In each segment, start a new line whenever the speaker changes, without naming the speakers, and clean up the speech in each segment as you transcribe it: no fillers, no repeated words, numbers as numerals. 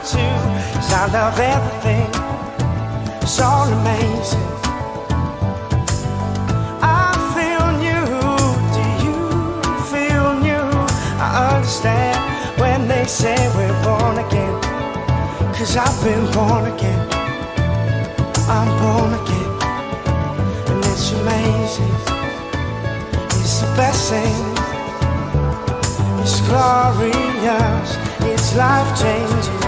too, 'cause I love everything. It's all amazing. I feel new. Do you feel new? I understand when they say we're born again, 'cause I've been born again. I'm born again, and it's amazing. It's the best thing. It's glorious. It's life-changing.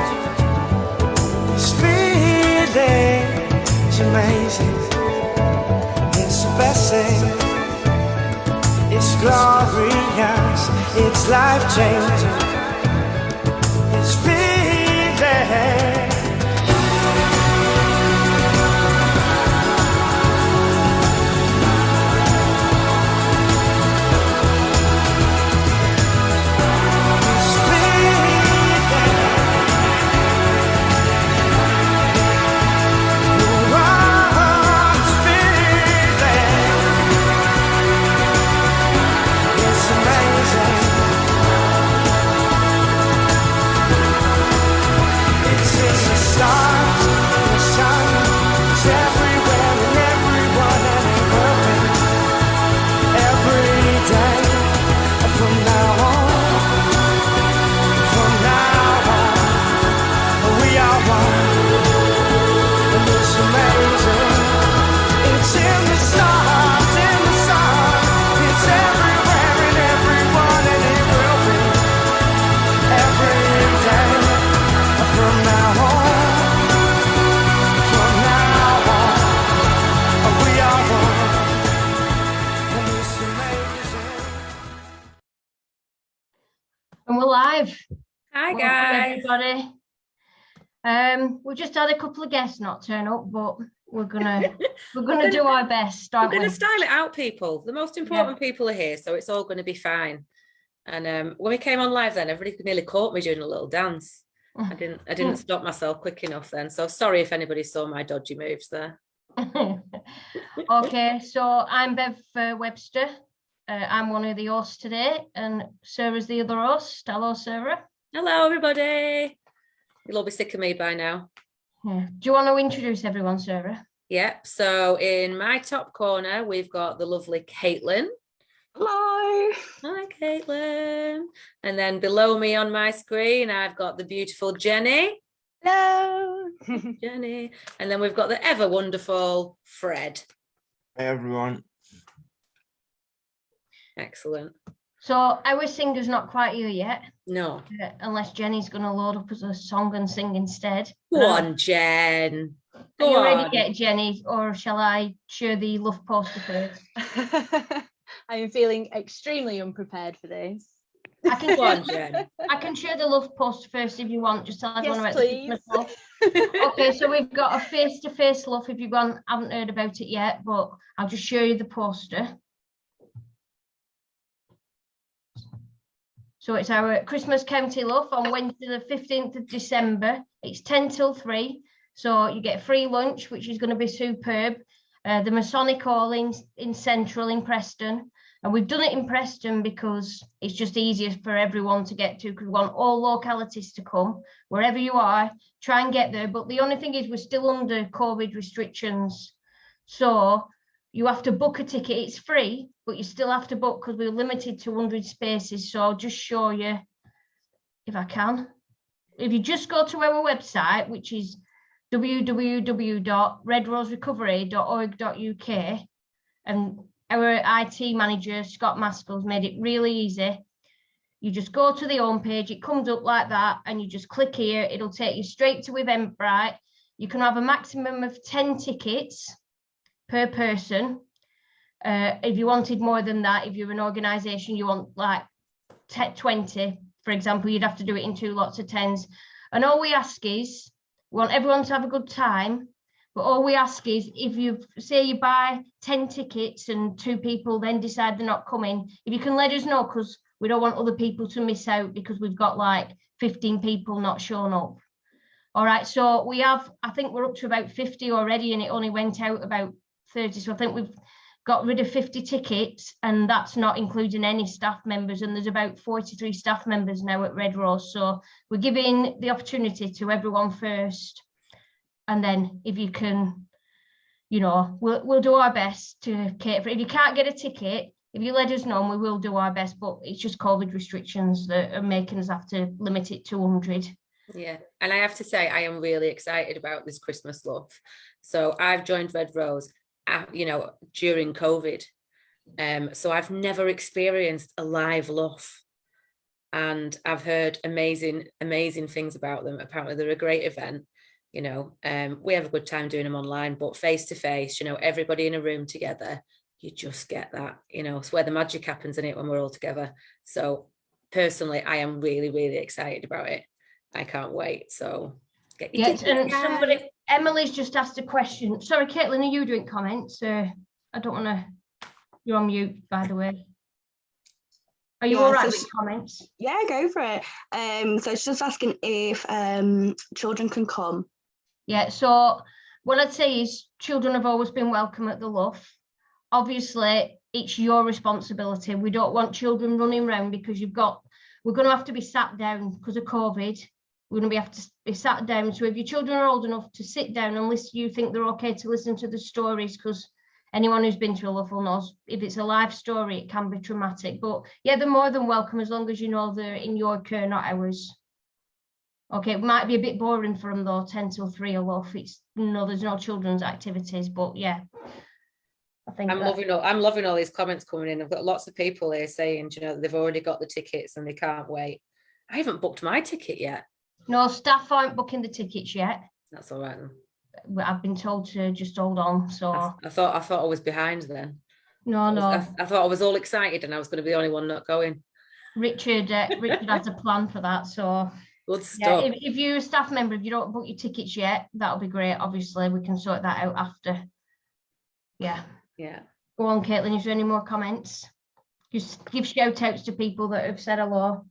This feeling is amazing. It's the best thing. It's glorious. It's life-changing. This feeling.
And we're live.
Hi
Welcome,
guys.
everybody. We just had a couple of guests not turn up, but we're gonna do our best.
We're gonna style it out, people. The most important people are here, so it's all going to be fine. And when we came on live, then everybody nearly caught me doing a little dance. I didn't stop myself quick enough then. So sorry if anybody saw my dodgy moves there.
Okay, so I'm Bev Webster. I'm one of the hosts today, and Sarah's the other host. Hello, Sarah.
Hello, everybody. You'll all be sick of me by now.
Yeah. Do you want to introduce everyone, Sarah?
Yep. So in my top corner, we've got the lovely Caitlin.
Hello.
Hi, Caitlin. And then below me on my screen, I've got the beautiful Jenny.
Hello.
Jenny. And then we've got the ever wonderful Fred.
Hey, everyone.
Excellent.
So our singer's not quite here yet.
No.
Unless Jenny's going to load up as a song and sing instead.
Go on, Jen.
Are you ready yet, Jenny? Or shall I share the LUF poster first?
I am feeling extremely unprepared for this.
I can
Go on, Jen.
I can share the LUF poster first if you want. Just tell everyone about
please.
Okay, so we've got a face-to-face LUF if you haven't heard about it yet, but I'll just show you the poster. So it's our Christmas County LUF on Wednesday the 15th of December. It's 10 till 3. So you get free lunch, which is going to be superb. The Masonic Hall in Central in Preston. And we've done it in Preston because it's just easier for everyone to get to, because we want all localities to come. Wherever you are, try and get there. But the only thing is we're still under COVID restrictions. So you have to book a ticket. It's free, but you still have to book because we're limited to 100 spaces. So I'll just show you if I can. If you just go to our website, which is www.redroserecovery.org.uk, and our IT manager, Scott Maskell's made it really easy. You just go to the home page, it comes up like that, and you just click here. It'll take you straight to Eventbrite. You can have a maximum of 10 tickets per person. If you wanted more than that, if you're an organisation, you want like 20, for example, you'd have to do it in 2 lots of 10s. And all we ask is, we want everyone to have a good time, but all we ask is if you say you buy 10 tickets and 2 people then decide they're not coming, if you can let us know, because we don't want other people to miss out because we've got like 15 people not showing up. All right, so we have, I think we're up to about 50 already, and it only went out about 30. So I think we've got rid of 50 tickets, and that's not including any staff members, and there's about 43 staff members now at Red Rose. So we're giving the opportunity to everyone first, and then if you can, you know, we'll do our best to cater for it. If you can't get a ticket, if you let us know, we will do our best, but it's just COVID restrictions that are making us have to limit it to 100.
Yeah, and I have to say, I am really excited about this Christmas LUF. So I've joined Red Rose, you know, during COVID. So I've never experienced a live LUF, and I've heard amazing things about them. Apparently they're a great event. You know, we have a good time doing them online, but face to face, you know, everybody in a room together, you just get that, you know, it's where the magic happens in it when we're all together. So personally, I am really, really excited about it. I can't wait. So get your
and somebody, Emily's just asked a question. Sorry, Caitlin, are you doing comments? I don't want to, you're on mute, by the way. Are you all right with comments?
Yeah, go for it. So it's just asking if children can come.
Yeah, so what I'd say is children have always been welcome at the LUF. Obviously, it's your responsibility. We don't want children running around because we're going to have to be sat down because of COVID. We're going to have to be sat down. So if your children are old enough to sit down and listen, you think they're okay to listen to the stories, because anyone who's been to a LUF knows if it's a live story, it can be traumatic. But yeah, they're more than welcome as long as you know they're in your care, not ours. Okay, it might be a bit boring for them though, 10 till 3 a LUF. It's no, there's no children's activities, but yeah. I think
I'm loving all these comments coming in. I've got lots of people here saying, you know, they've already got the tickets and they can't wait. I haven't booked my ticket yet.
No, staff aren't booking the tickets yet.
That's all right then.
I've been told to just hold on. So
I thought I was behind then.
No.
I thought I was all excited and I was going to be the only one not going.
Richard has a plan for that. So
good stuff.
Yeah, if you're a staff member, if you don't book your tickets yet, that'll be great. Obviously, we can sort that out after. Yeah.
Yeah.
Go on, Caitlin. Is there any more comments? Just give shout outs to people that have said hello.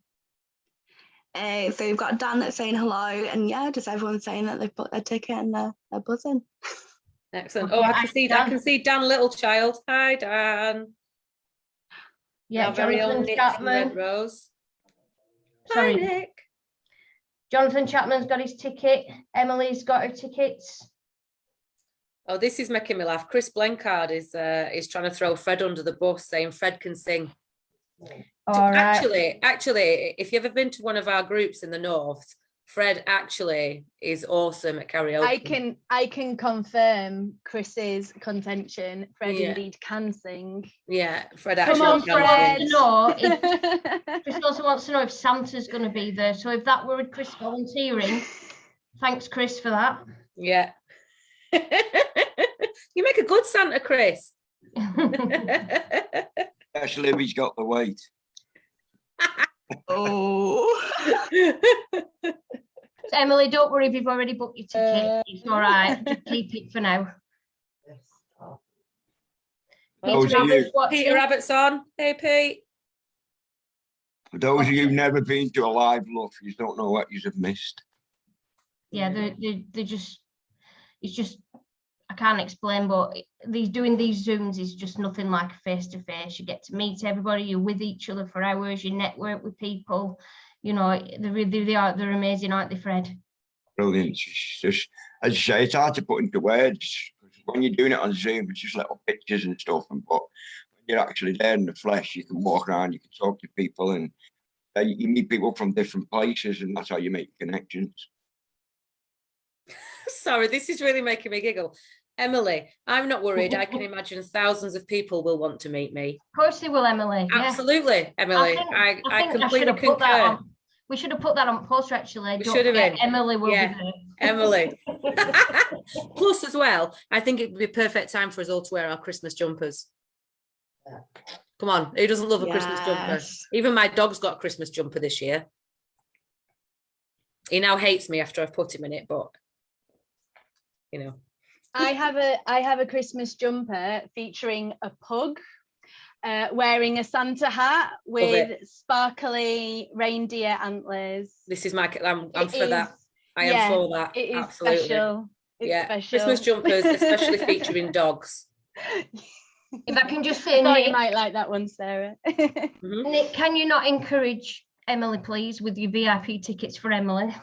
So we've got Dan that's saying hello, and yeah, just everyone saying that they've booked their ticket and they're buzzing.
Excellent.
Okay,
I can see Dan Littlechild. Hi, Dan.
Yeah, Jonathan Chapman.
Rose.
Sorry,
Hi, Nick.
Jonathan Chapman's got his ticket. Emily's got her tickets.
Oh, this is making me laugh. Chris Blenkard is trying to throw Fred under the bus, saying Fred can sing.
All right.
Actually, if you've ever been to one of our groups in the north, Fred actually is awesome at karaoke.
I can confirm Chris's contention. Fred indeed can sing.
Yeah, Fred
Come
actually
on,
can
Fred.
sing.
Chris also wants to know if Santa's going to be there. So if that were Chris volunteering, thanks, Chris, for that.
Yeah. You make a good Santa, Chris.
Especially if he's got the weight.
Oh.
So Emily, don't worry if you've already booked your ticket. It's all right. Just keep it for now.
Peter Abbott's on. Hey, Pete.
For those of you who've never been to a live LUF, you don't know what you have missed.
Yeah, they're just, it's just, I can't explain, but doing these Zooms is just nothing like face-to-face. You get to meet everybody, you're with each other for hours, you network with people. You know, they're amazing, aren't they, Fred?
Brilliant. It's just, as you say, it's hard to put into words. When you're doing it on Zoom, it's just little pictures and stuff. But when you're actually there in the flesh, you can walk around, you can talk to people, and you meet people from different places, and that's how you make connections.
Sorry, this is really making me giggle. Emily, I'm not worried. I can imagine thousands of people will want to meet me.
Of course they will, Emily.
Absolutely, yeah. Emily. I completely concur.
We should have put that on poster, actually.
We should have been.
Emily will be there.
Emily. Plus, as well, I think it would be a perfect time for us all to wear our Christmas jumpers. Come on, who doesn't love a Christmas jumper? Even my dog's got a Christmas jumper this year. He now hates me after I've put him in it, but you know.
I have a Christmas jumper featuring a pug wearing a Santa hat with sparkly reindeer antlers.
This is my. I'm for that. I am for that.
It is
absolutely
special. It's special.
Christmas jumpers, especially featuring dogs.
If I can just say,
I thought you
Nick,
might like that one, Sarah.
Nick, can you not encourage Emily, please, with your VIP tickets for Emily?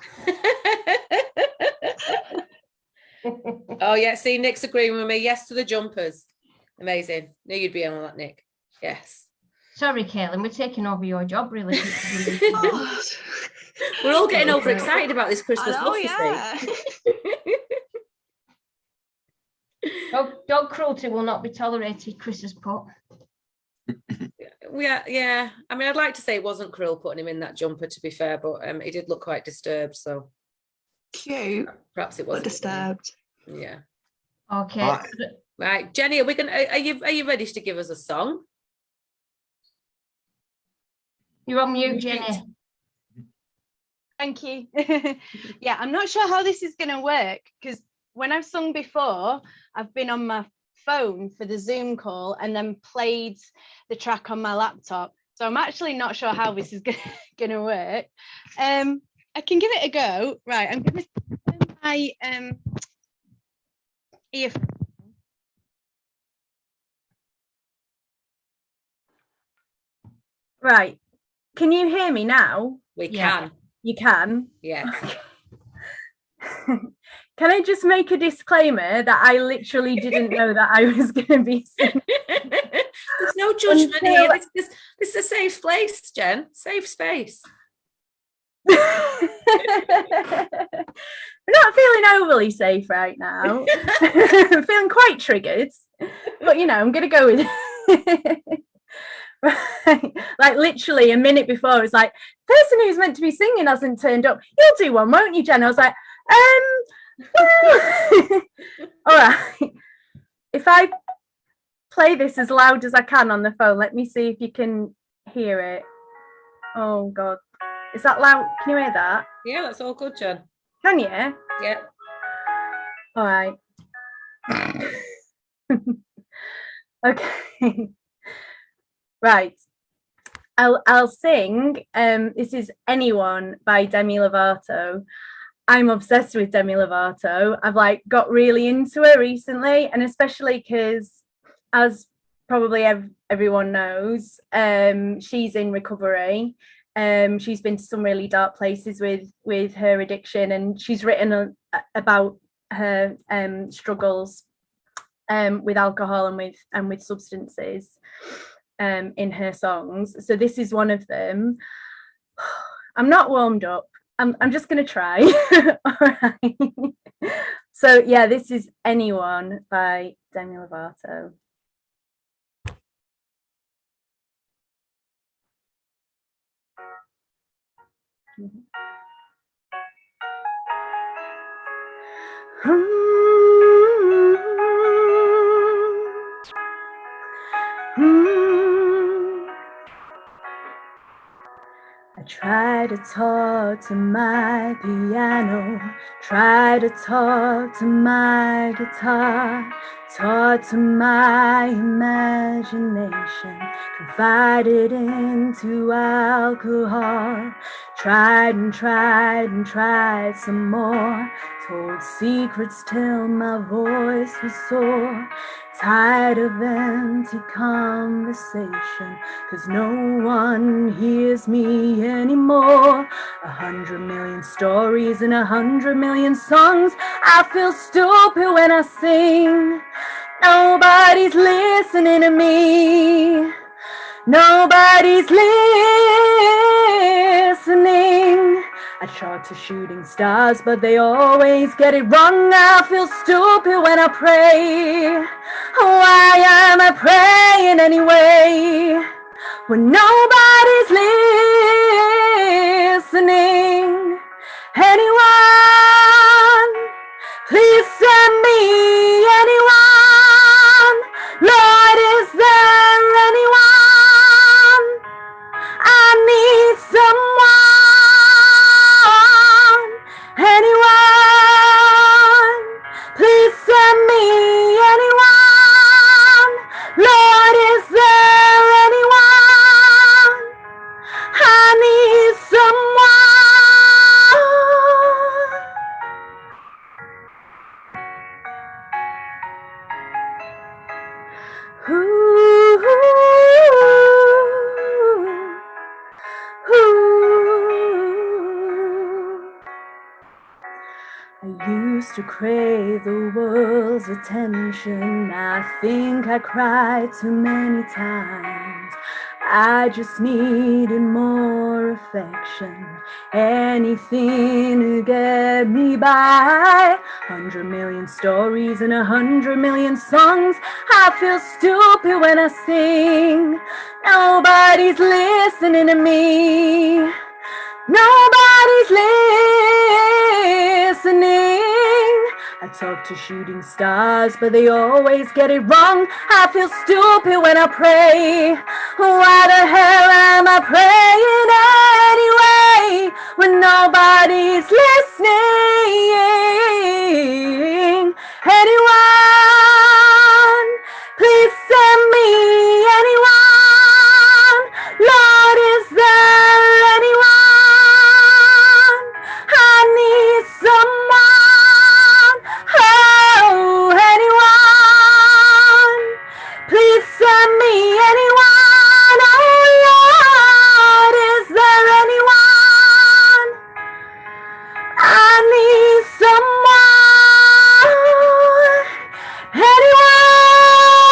Oh yeah, see, Nick's agreeing with me. Yes to the jumpers. Amazing. Knew you'd be on that, Nick. Yes.
Sorry, Caitlin, we're taking over your job, really.
Oh,
We're all getting
Go for it.
overexcited about this
I
Christmas
know,
look, you see.
Dog cruelty will not be tolerated, Chris's put.
Yeah. I mean, I'd like to say it wasn't cruel putting him in that jumper, to be fair, but he did look quite disturbed, so
cute,
perhaps it
but
wasn't.
disturbed.
Yeah.
Okay.
Right, Jenny, are you ready to give us a song?
You're on mute, Jenny.
Thank you. Yeah, I'm not sure how this is going to work because when I've sung before, I've been on my phone for the Zoom call and then played the track on my laptop. So I'm actually not sure how this is going to work. I can give it a go. Right, I'm going to turn my earphones. Right, can you hear me now?
We
Yeah.
can.
You can?
Yeah.
Can I just make a disclaimer that I literally didn't know that I was going to be singing?
There's no judgment here. This is a safe place, Jen. Safe space.
We're not feeling overly safe right now. I'm feeling quite triggered, but you know, I'm going to go with it. Right. Like literally a minute before, it's like, the person who's meant to be singing hasn't turned up. You'll do one, won't you, Jen? I was like, well. All right. If I play this as loud as I can on the phone, let me see if you can hear it. Oh God, is that loud? Can you hear that?
Yeah, that's all good, Jen.
Can you?
Yeah.
All right. Okay. Right. I'll sing. This is Anyone by Demi Lovato. I'm obsessed with Demi Lovato. I've like got really into her recently, and especially because, as probably everyone knows, she's in recovery. She's been to some really dark places with her addiction, and she's written about her struggles with alcohol and with substances in her songs. So this is one of them. I'm not warmed up. I'm just gonna try. All right. So yeah, this is Anyone by Demi Lovato. I try to talk to my piano, try to talk to my guitar, talk to my imagination, divided into alcohol. Tried and tried and tried some more, told secrets till my voice was sore. Tired of empty conversation, 'cause no one hears me anymore. 100 million stories and 100 million songs. I feel stupid when I sing. Nobody's listening to me. Nobody's listening. I try to shooting stars, but they always get it wrong. I feel stupid when I pray. Why am I praying anyway? When nobody's listening. Anyone, please send me anyone. Lord, is there anyone? I need someone. Anyone, please send me anyone. Lord, is there anyone? I need someone. used to crave the world's attention. I think I cried too many times. I just needed more affection, anything to get me by. 100 million stories and 100 million songs. I feel stupid when I sing. Nobody's listening to me. Nobody's listening. I talk to shooting stars, but they always get it wrong. I feel stupid when I pray. Why the hell am I praying anyway when nobody's listening? Anyone, please send me anyone. Lord, is there anyone? I need someone. Oh, anyone, please send me anyone. Oh, Lord, is there anyone? I need someone. Anyone,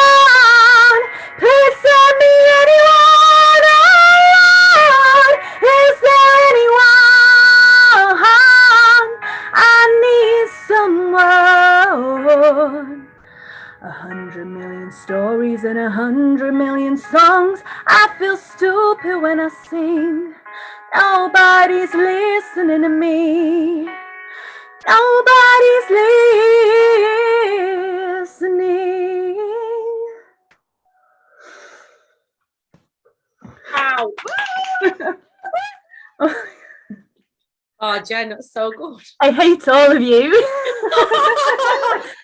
please send me anyone. Oh, Lord, is there anyone? I need someone. 100 million stories and 100 million songs. I feel stupid when I sing. Nobody's listening to me. Nobody's listening.
Ow. Oh, Jen, that's so good.
I hate all of you.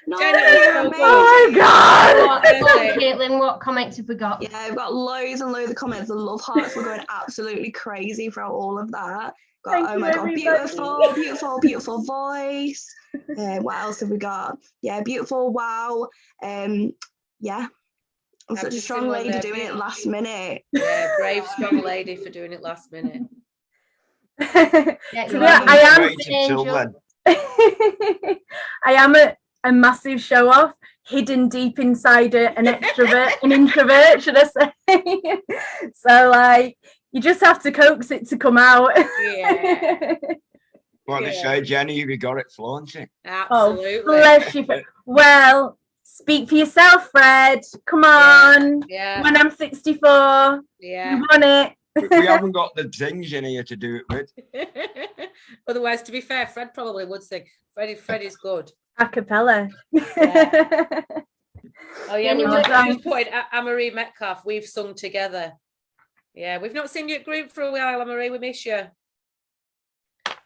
No,
Jen, it was so
amazing.
good.
Oh my God.
Caitlin, what comments have we got?
Yeah, I've got loads and loads of comments. The love hearts were going absolutely crazy throughout all of that. Got,
Thank
oh
you,
my God,
everybody.
beautiful, beautiful, beautiful voice. What else have we got? Yeah, beautiful, wow. Yeah, I'm
I've
such a
just
strong
seen one
lady
there,
doing it
beautiful.
last minute.
Yeah, brave, strong lady for doing it last minute.
Yeah,
To
you
be
are
honest, I am.
Waited till then.
I am a massive show off, hidden deep inside an extrovert, an introvert, should I say? So like, you just have to coax it to come out.
Yeah.
Well, they say, Jenny, you got it flaunting.
Absolutely.
Oh, bless you. Well, speak for yourself, Fred. Come on.
Yeah.
When I'm 64,
Yeah.
you won it.
We haven't got the things in here to do it with.
Otherwise, to be fair, Fred probably would sing. Freddie's good.
A cappella.
Yeah. Oh yeah,
Jenny,
we
what-
just point at Anne-Marie Metcalf. We've sung together. Yeah, we've not seen you at group for a while, Anne-Marie. We miss you.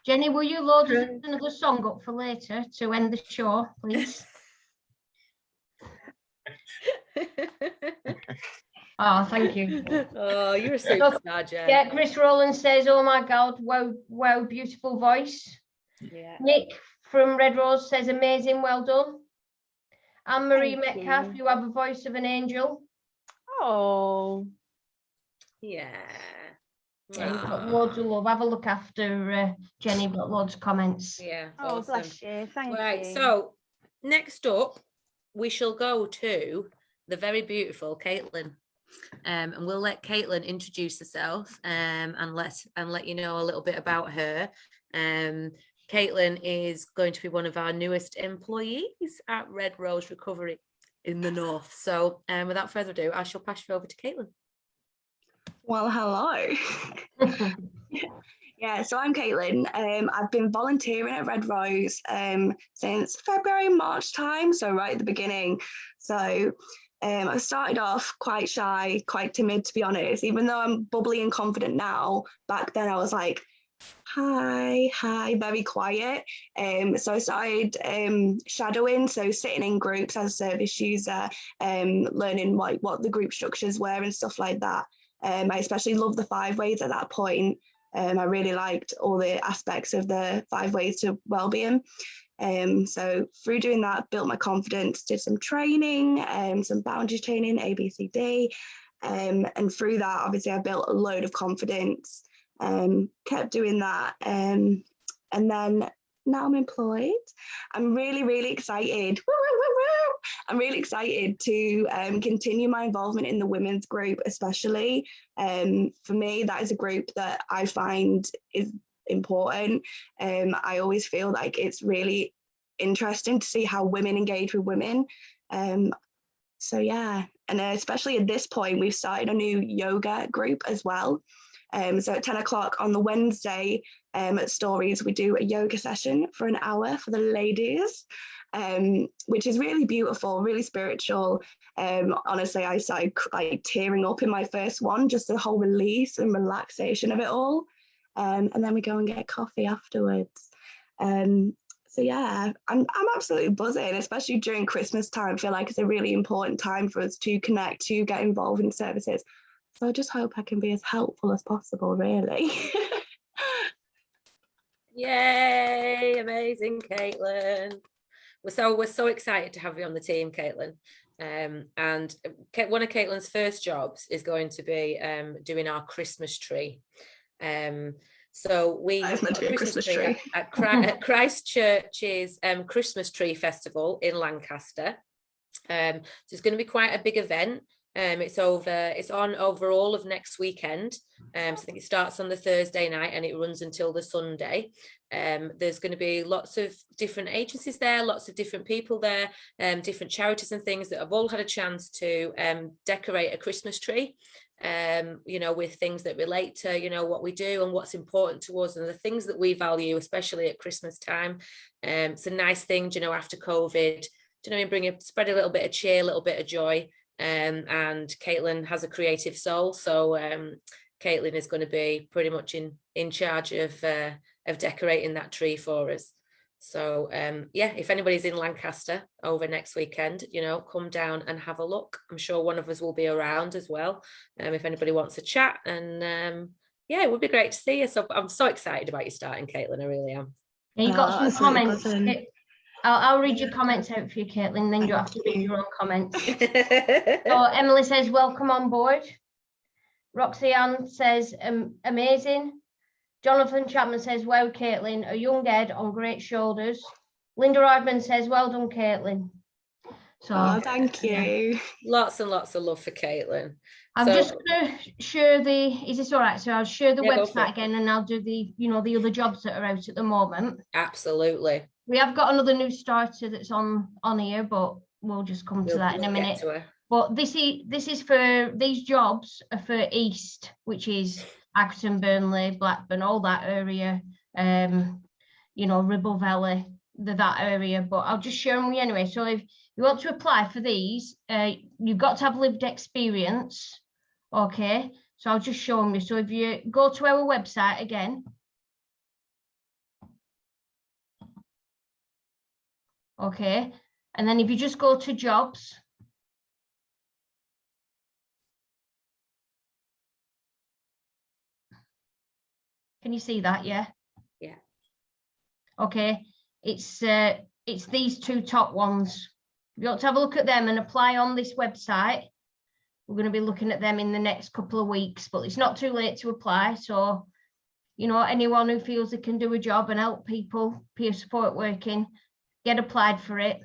Jenny, will you load us another song up for later to end the show, please? Oh, thank you.
Oh, you're a superstar, Jen.
Yeah, Chris Rowland says, oh my God, wow, beautiful voice.
Yeah.
Nick from Red Rose says, amazing, well done. Anne-Marie
Thank
Metcalf, you have a voice of an angel.
Oh.
Yeah.
Yeah, you've got loads of love. Have a look after Jenny, got loads of comments.
Yeah.
Oh,
awesome.
bless you. Thank
Right,
you.
so next up, we shall go to the very beautiful Caitlin. And we'll let Caitlin introduce herself and let you know a little bit about her. Caitlin is going to be one of our newest employees at Red Rose Recovery in the North. So without further ado, I shall pass you over to Caitlin.
Well, hello. Yeah, so I'm Caitlin. I've been volunteering at Red Rose since February, March time, so right at the beginning. So I started off quite shy, quite timid, to be honest. Even though I'm bubbly and confident now, back then I was like, hi, very quiet. So I started shadowing, so sitting in groups as a service user, learning what the group structures were and stuff like that. I especially loved the 5 ways at that point. I really liked all the aspects of the 5 ways to wellbeing. So through doing that, built my confidence, did some training, some boundaries training, ABCD. And through that, obviously, I built a load of confidence, kept doing that. And then now I'm employed. I'm really, really excited. Woo, woo, woo, woo. I'm really excited to continue my involvement in the women's group, especially. For me, that is a group that I find is important. I always feel like it's really interesting to see how women engage with women. So yeah, and especially at this point, we've started a new yoga group as well. So at 10 o'clock on the Wednesday at Stories, we do a yoga session for an hour for the ladies, which is really beautiful, really spiritual. Honestly, I started like tearing up in my first one, just the whole release and relaxation of it all. And then we go and get coffee afterwards. So yeah, I'm absolutely buzzing, especially during Christmas time. I feel like it's a really important time for us to connect, to get involved in services. So I just hope I can be as helpful as possible, really.
Yay, amazing, Caitlin. We're so excited to have you on the team, Caitlin. And one of Caitlin's first jobs is going to be doing our Christmas tree. So we have a Christmas tree at Christchurch's Christmas Tree Festival in Lancaster. So it's going to be quite a big event. It's on over all of next weekend. So I think it starts on the Thursday night and it runs until the Sunday. There's going to be lots of different agencies there, lots of different people there, different charities and things that have all had a chance to decorate a Christmas tree. With things that relate to, what we do and what's important to us and the things that we value, especially at Christmas time. It's a nice thing, after COVID, spread a little bit of cheer, a little bit of joy. And Caitlin has a creative soul. So Caitlin is going to be pretty much in charge of decorating that tree for us. So if anybody's in Lancaster over next weekend, come down and have a look. I'm sure one of us will be around as well. If anybody wants to chat, and it would be great to see you. So I'm so excited about you starting, Caitlin. I really am.
Yeah, you got some comments. I'll read your comments out for you, Caitlin, then you have to read your own comments. So Emily says, welcome on board. Roxanne says, amazing. Jonathan Chapman says, wow, Caitlin, a young head on great shoulders. Linda Rodman says, well done, Caitlin. So
thank you.
Lots and lots of love for Caitlin.
I'm just going to share is this all right? So I'll share the website again and I'll do the other jobs that are out at the moment.
Absolutely.
We have got another new starter that's on here, but we'll just come to that in a minute. But this is for, these jobs are for East, which is Acton, Burnley, Blackburn, all that area, Ribble Valley, that area. But I'll just share them with you anyway. So if you want to apply for these, you've got to have lived experience. Okay, so I'll just show them you. So if you go to our website again. Okay, and then if you just go to jobs. Can you see that? Yeah.
Yeah.
Okay, it's these two top ones. You ought to have a look at them and apply on this website. We're going to be looking at them in the next couple of weeks, but it's not too late to apply. So, anyone who feels they can do a job and help people, peer support working, get applied for it.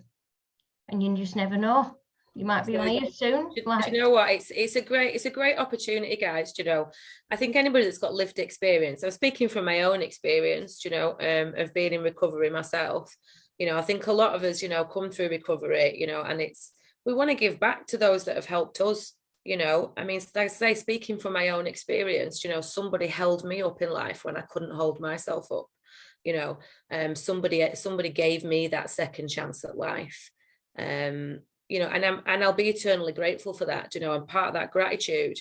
And you just never know. You might be on here soon.
Do you know what? It's a great opportunity, guys. I think anybody that's got lived experience, I'm speaking from my own experience, of being in recovery myself. I think a lot of us, come through recovery, and we want to give back to those that have helped us. I mean, like I say, speaking from my own experience, somebody held me up in life when I couldn't hold myself up. Somebody gave me that second chance at life. And I'll be eternally grateful for that, and part of that gratitude,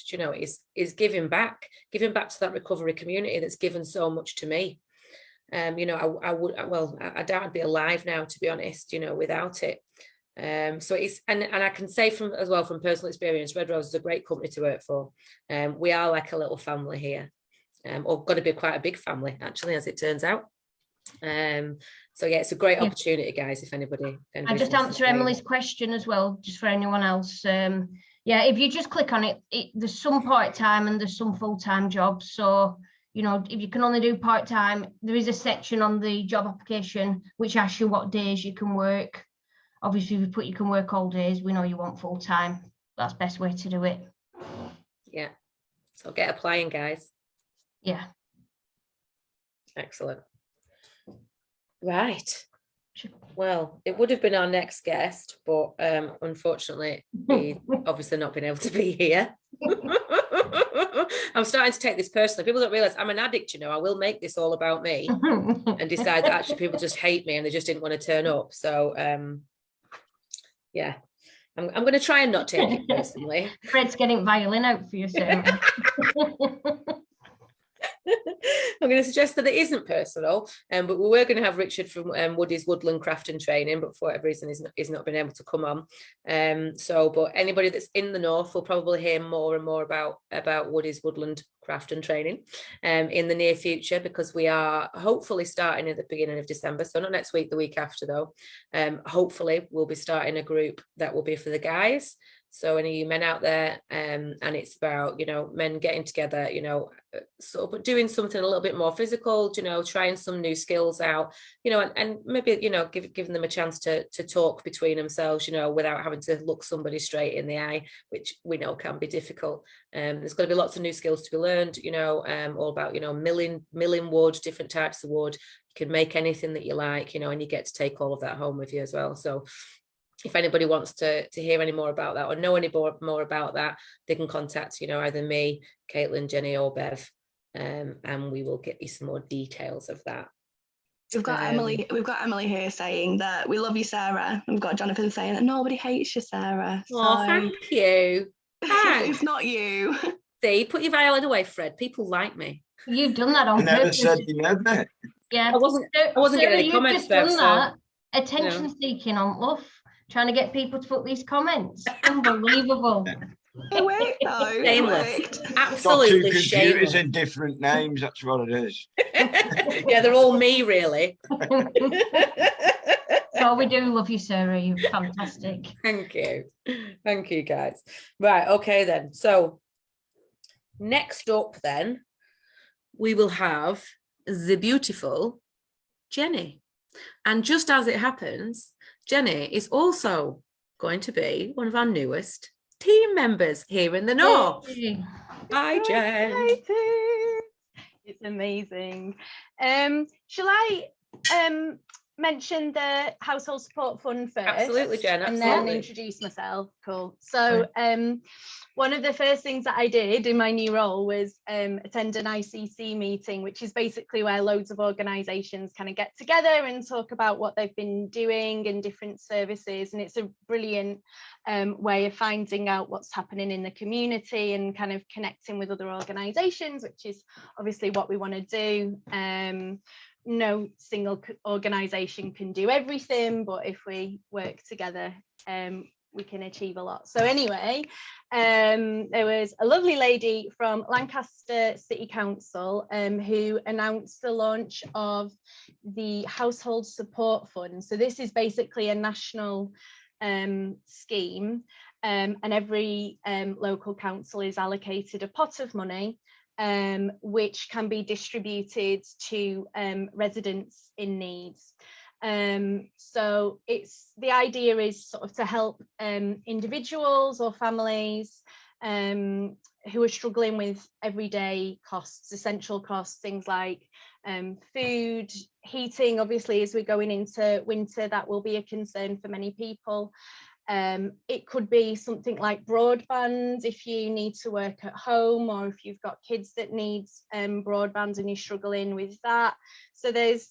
is giving back to that recovery community that's given so much to me. I doubt I'd be alive now, to be honest, without it. So it's, and I can say from personal experience, Red Rose is a great company to work for. We are like a little family here, or going to be quite a big family, actually, as it turns out. So yeah, it's a great opportunity, guys. If anybody
I just answer Emily's question as well, just for anyone else. If you just click on it, there's some part-time and there's some full-time jobs. So you know, if you can only do part-time, there is a section on the job application which asks you what days you can work. Obviously, if you put you can work all days, we know you want full-time. That's the best way to do it.
Yeah. So get applying, guys.
Yeah.
Excellent. Right. Well, it would have been our next guest, but unfortunately, he's obviously not been able to be here. I'm starting to take this personally. People don't realize I'm an addict, you know. I will make this all about me and decide that actually people just hate me and they just didn't want to turn up. So yeah, I'm going to try and not take it personally.
Fred's getting violin out for you, Sarah.
I'm going to suggest that it isn't personal, but we were going to have Richard from Woody's Woodland Craft and Training, but for whatever reason he's not been able to come on. But anybody that's in the north will probably hear more and more about Woody's Woodland Craft and Training in the near future, because we are hopefully starting at the beginning of December, so not next week, the week after though. Hopefully we'll be starting a group that will be for the guys. So any of you men out there, and it's about, you know, men getting together, you know, sort of doing something a little bit more physical, you know, trying some new skills out, you know, and maybe, you know, giving them a chance to talk between themselves, you know, without having to look somebody straight in the eye, which we know can be difficult. There's going to be lots of new skills to be learned, you know, all about, you know, milling wood, different types of wood. You can make anything that you like, you know, and you get to take all of that home with you as well. So if anybody wants to hear any more about that or know any more about that, they can contact, you know, either me, Caitlin, Jenny, or Bev, and we will get you some more details of that.
We've got Emily. We've got Emily here saying that we love you, Sarah. We've got Jonathan saying that nobody hates you, Sarah.
Oh, thank you.
It's not you.
See, put your violin away, Fred. People like me.
You've done that on
I never
purpose.
said you never.
Yeah,
I wasn't getting any comments,
you've just done
Bev,
that. Attention seeking on LUF, trying to get people to put these comments. Unbelievable.
It worked though. It worked.
Absolutely
Got two computers
shameless.
in different names. That's what it is.
Yeah, they're all me, really.
So we do love you, Sarah. You're fantastic.
Thank you, guys. Right, okay then. So next up, then we will have the beautiful Jenny, and just as it happens, Jenny is also going to be one of our newest team members here in the north.
Yay.
Hi, Jen.
Excited. It's amazing. Shall I mention the household support fund first?
Absolutely, Jen.
And
Absolutely.
then introduce myself. Cool. So one of the first things that I did in my new role was attend an ICC meeting, which is basically where loads of organisations kind of get together and talk about what they've been doing and different services. And it's a brilliant way of finding out what's happening in the community and kind of connecting with other organisations, which is obviously what we want to do. No single organisation can do everything, but if we work together, we can achieve a lot. So anyway, there was a lovely lady from Lancaster City Council who announced the launch of the Household Support Fund. So this is basically a national scheme, and every local council is allocated a pot of money which can be distributed to residents in need. So the idea is sort of to help individuals or families who are struggling with everyday costs, essential costs, things like food, heating. Obviously, as we're going into winter, that will be a concern for many people. It could be something like broadband if you need to work at home, or if you've got kids that need broadband and you're struggling with that. So there's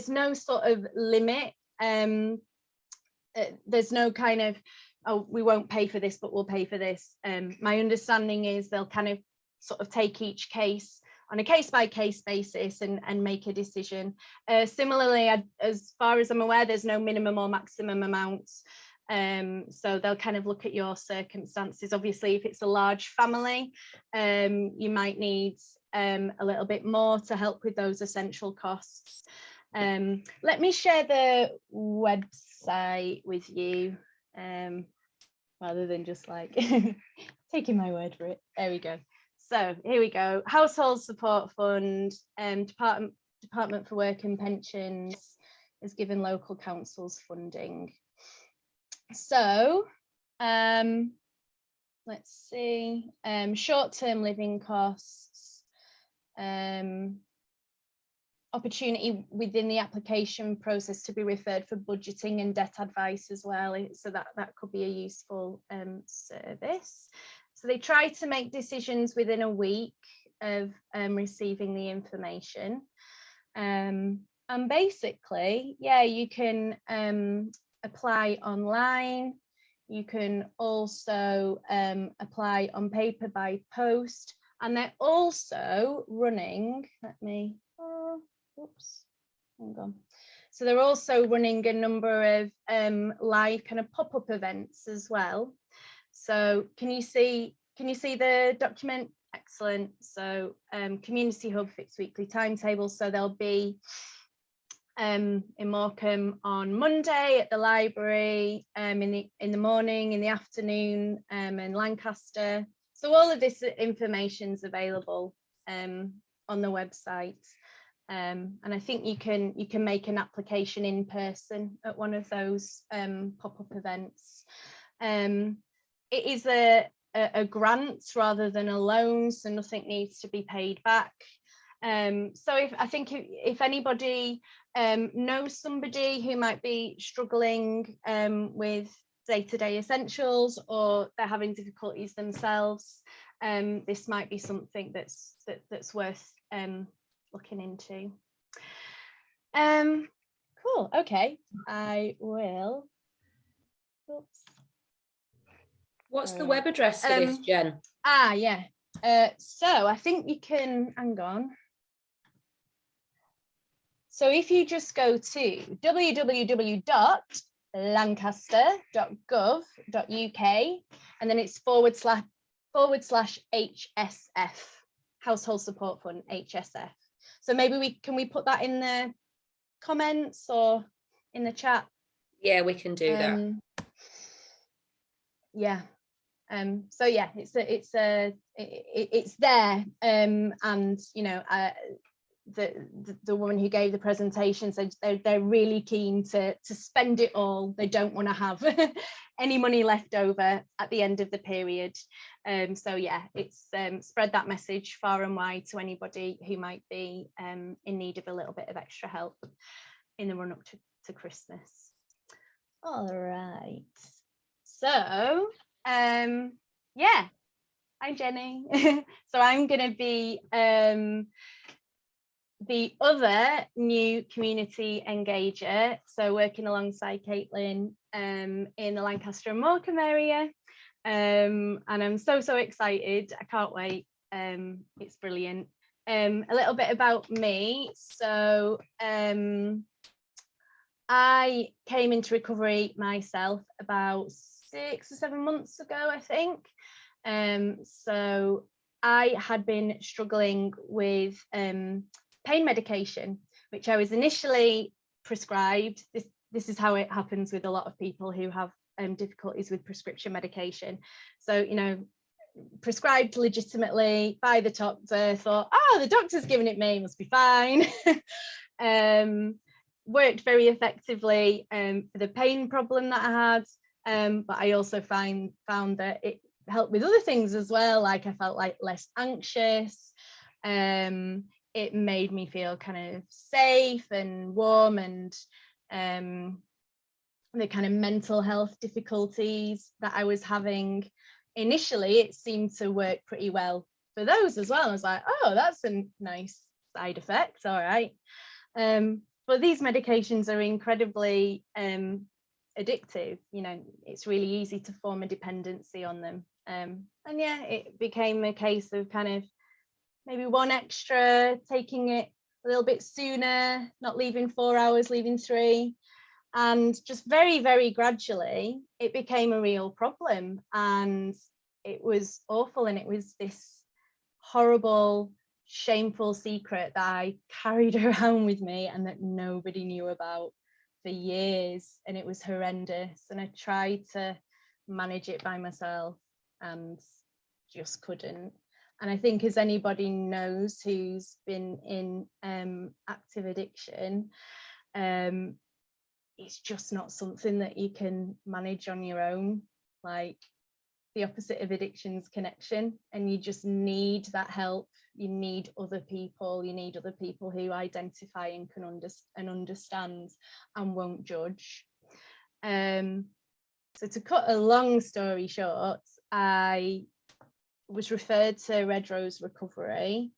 no sort of limit. There's no kind of, oh, we won't pay for this, but we'll pay for this. My understanding is they'll kind of sort of take each case on a case-by-case basis and make a decision. Similarly, as far as I'm aware, there's no minimum or maximum amounts. So they'll kind of look at your circumstances. Obviously, if it's a large family, you might need a little bit more to help with those essential costs. Let me share the website with you, rather than just like taking my word for it. There we go. So here we go. Household Support Fund, Department for Work and Pensions is given local councils funding. So let's see, short-term living costs, opportunity within the application process to be referred for budgeting and debt advice as well. So that could be a useful service. So they try to make decisions within a week of receiving the information. And basically, yeah, you can apply online. You can also apply on paper by post. And they're also running, oops, hang on. So they're also running a number of live kind of pop-up events as well. So can you see the document? Excellent. So Community Hub fixed weekly timetable. So there'll be in Morecambe on Monday at the library, in the morning, in the afternoon, in Lancaster. So all of this information's available on the website. And I think you can make an application in person at one of those pop-up events. It is a grant rather than a loan, so nothing needs to be paid back. So if anybody knows somebody who might be struggling with day-to-day essentials, or they're having difficulties themselves, this might be something that's worth looking into. Cool. Okay, I will. Oops.
What's the web address for this, Jen?
Yeah. So I think you can, hang on. So if you just go to www.lancaster.gov.uk, and then it's /HSF, Household Support Fund, HSF. So maybe we put that in the comments or in the chat.
Yeah, we can do that.
Yeah. So yeah, it's there, and you know, the woman who gave the presentation said they're really keen to spend it all. They don't want to have any money left over at the end of the period. So yeah, it's spread that message far and wide to anybody who might be in need of a little bit of extra help in the run up to Christmas. All right. So yeah, I'm Jenny. So I'm going to be the other new community engager, so working alongside Caitlin in the Lancaster and Morecambe area, and I'm so excited. I can't wait. It's brilliant. A little bit about me. So I came into recovery myself about 6 or 7 months ago, I think. So I had been struggling with pain medication, which I was initially prescribed. This is how it happens with a lot of people who have difficulties with prescription medication. So, you know, prescribed legitimately by the doctor, thought, oh, the doctor's giving it me, must be fine. Worked very effectively for the pain problem that I had, but I also found that it helped with other things as well. Like I felt like less anxious. It made me feel kind of safe and warm, and the kind of mental health difficulties that I was having initially, it seemed to work pretty well for those as well. I was like, oh, that's a nice side effect. All right. But these medications are incredibly addictive. You know, it's really easy to form a dependency on them. And yeah, it became a case of kind of maybe one extra, taking it a little bit sooner, not leaving 4 hours, leaving 3. And just very gradually, it became a real problem. And it was awful. And it was this horrible, shameful secret that I carried around with me and that nobody knew about for years. And it was horrendous. And I tried to manage it by myself and just couldn't. And I think, as anybody knows who's been in active addiction, it's just not something that you can manage on your own. Like, the opposite of addiction is connection, and you just need that help. You need other people. You need other people who identify and can understand and won't judge. So to cut a long story short, I was referred to Red Rose Recovery.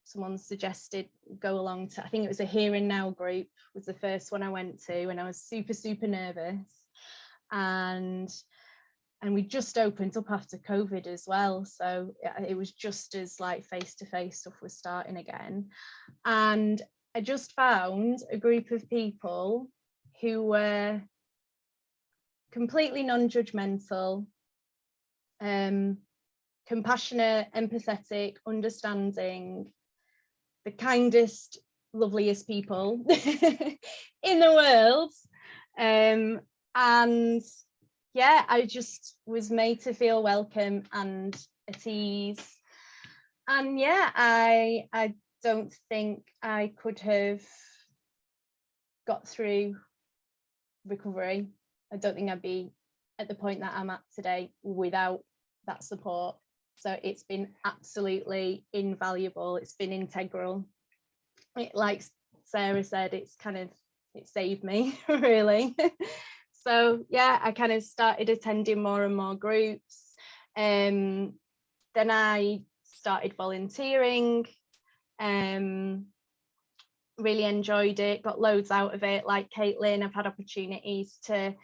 Someone suggested go along to, I think it was a Here and Now group, was the first one I went to, and I was super nervous. And we just opened up after COVID as well, so it was just as like face-to-face stuff was starting again. And I just found a group of people who were completely non-judgmental, compassionate, empathetic, understanding, the kindest, loveliest people in the world. And yeah, I just was made to feel welcome and at ease. And yeah, I don't think I could have got through recovery. I don't think I'd be at the point that I'm at today without that support. So it's been absolutely invaluable. It's been integral. Like Sarah said, it saved me really. So yeah, I kind of started attending more and more groups. Then I started volunteering. Really enjoyed it, got loads out of it. Like Caitlin, I've had opportunities to,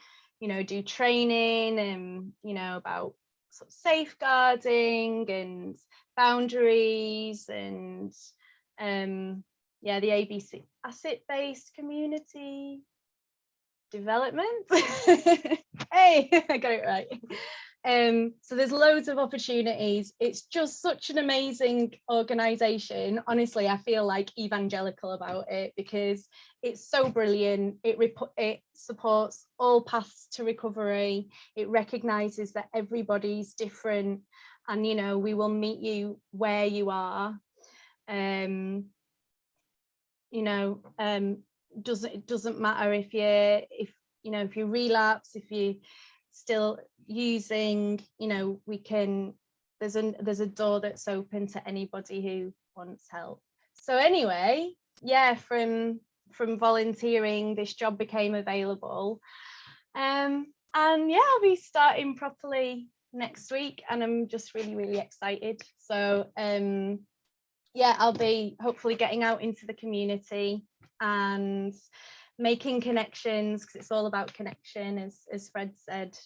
do training and, about sort of safeguarding and boundaries and the ABC, asset-based community development. Hey, I got it right. So there's loads of opportunities. It's just such an amazing organisation. Honestly, I feel like evangelical about it because it's so brilliant. It supports all paths to recovery. It recognises that everybody's different, and we will meet you where you are. It doesn't matter if you relapse, if you still using, there's a door that's open to anybody who wants help. So anyway, yeah, from volunteering, this job became available, and yeah, I'll be starting properly next week, and I'm just really excited. So yeah, I'll be hopefully getting out into the community and making connections, because it's all about connection, as Fred said.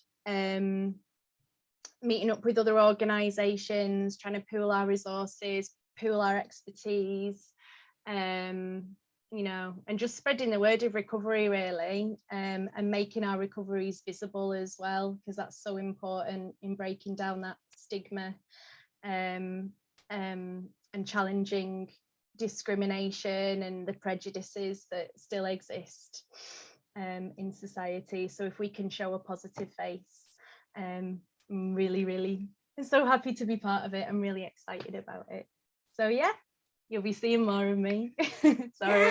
Meeting up with other organisations, trying to pool our resources, pool our expertise, and just spreading the word of recovery really, and making our recoveries visible as well, because that's so important in breaking down that stigma, and challenging discrimination and the prejudices that still exist in society. So if we can show a positive face, I'm really so happy to be part of it. I'm really excited about it. So yeah, you'll be seeing more of me. Sorry.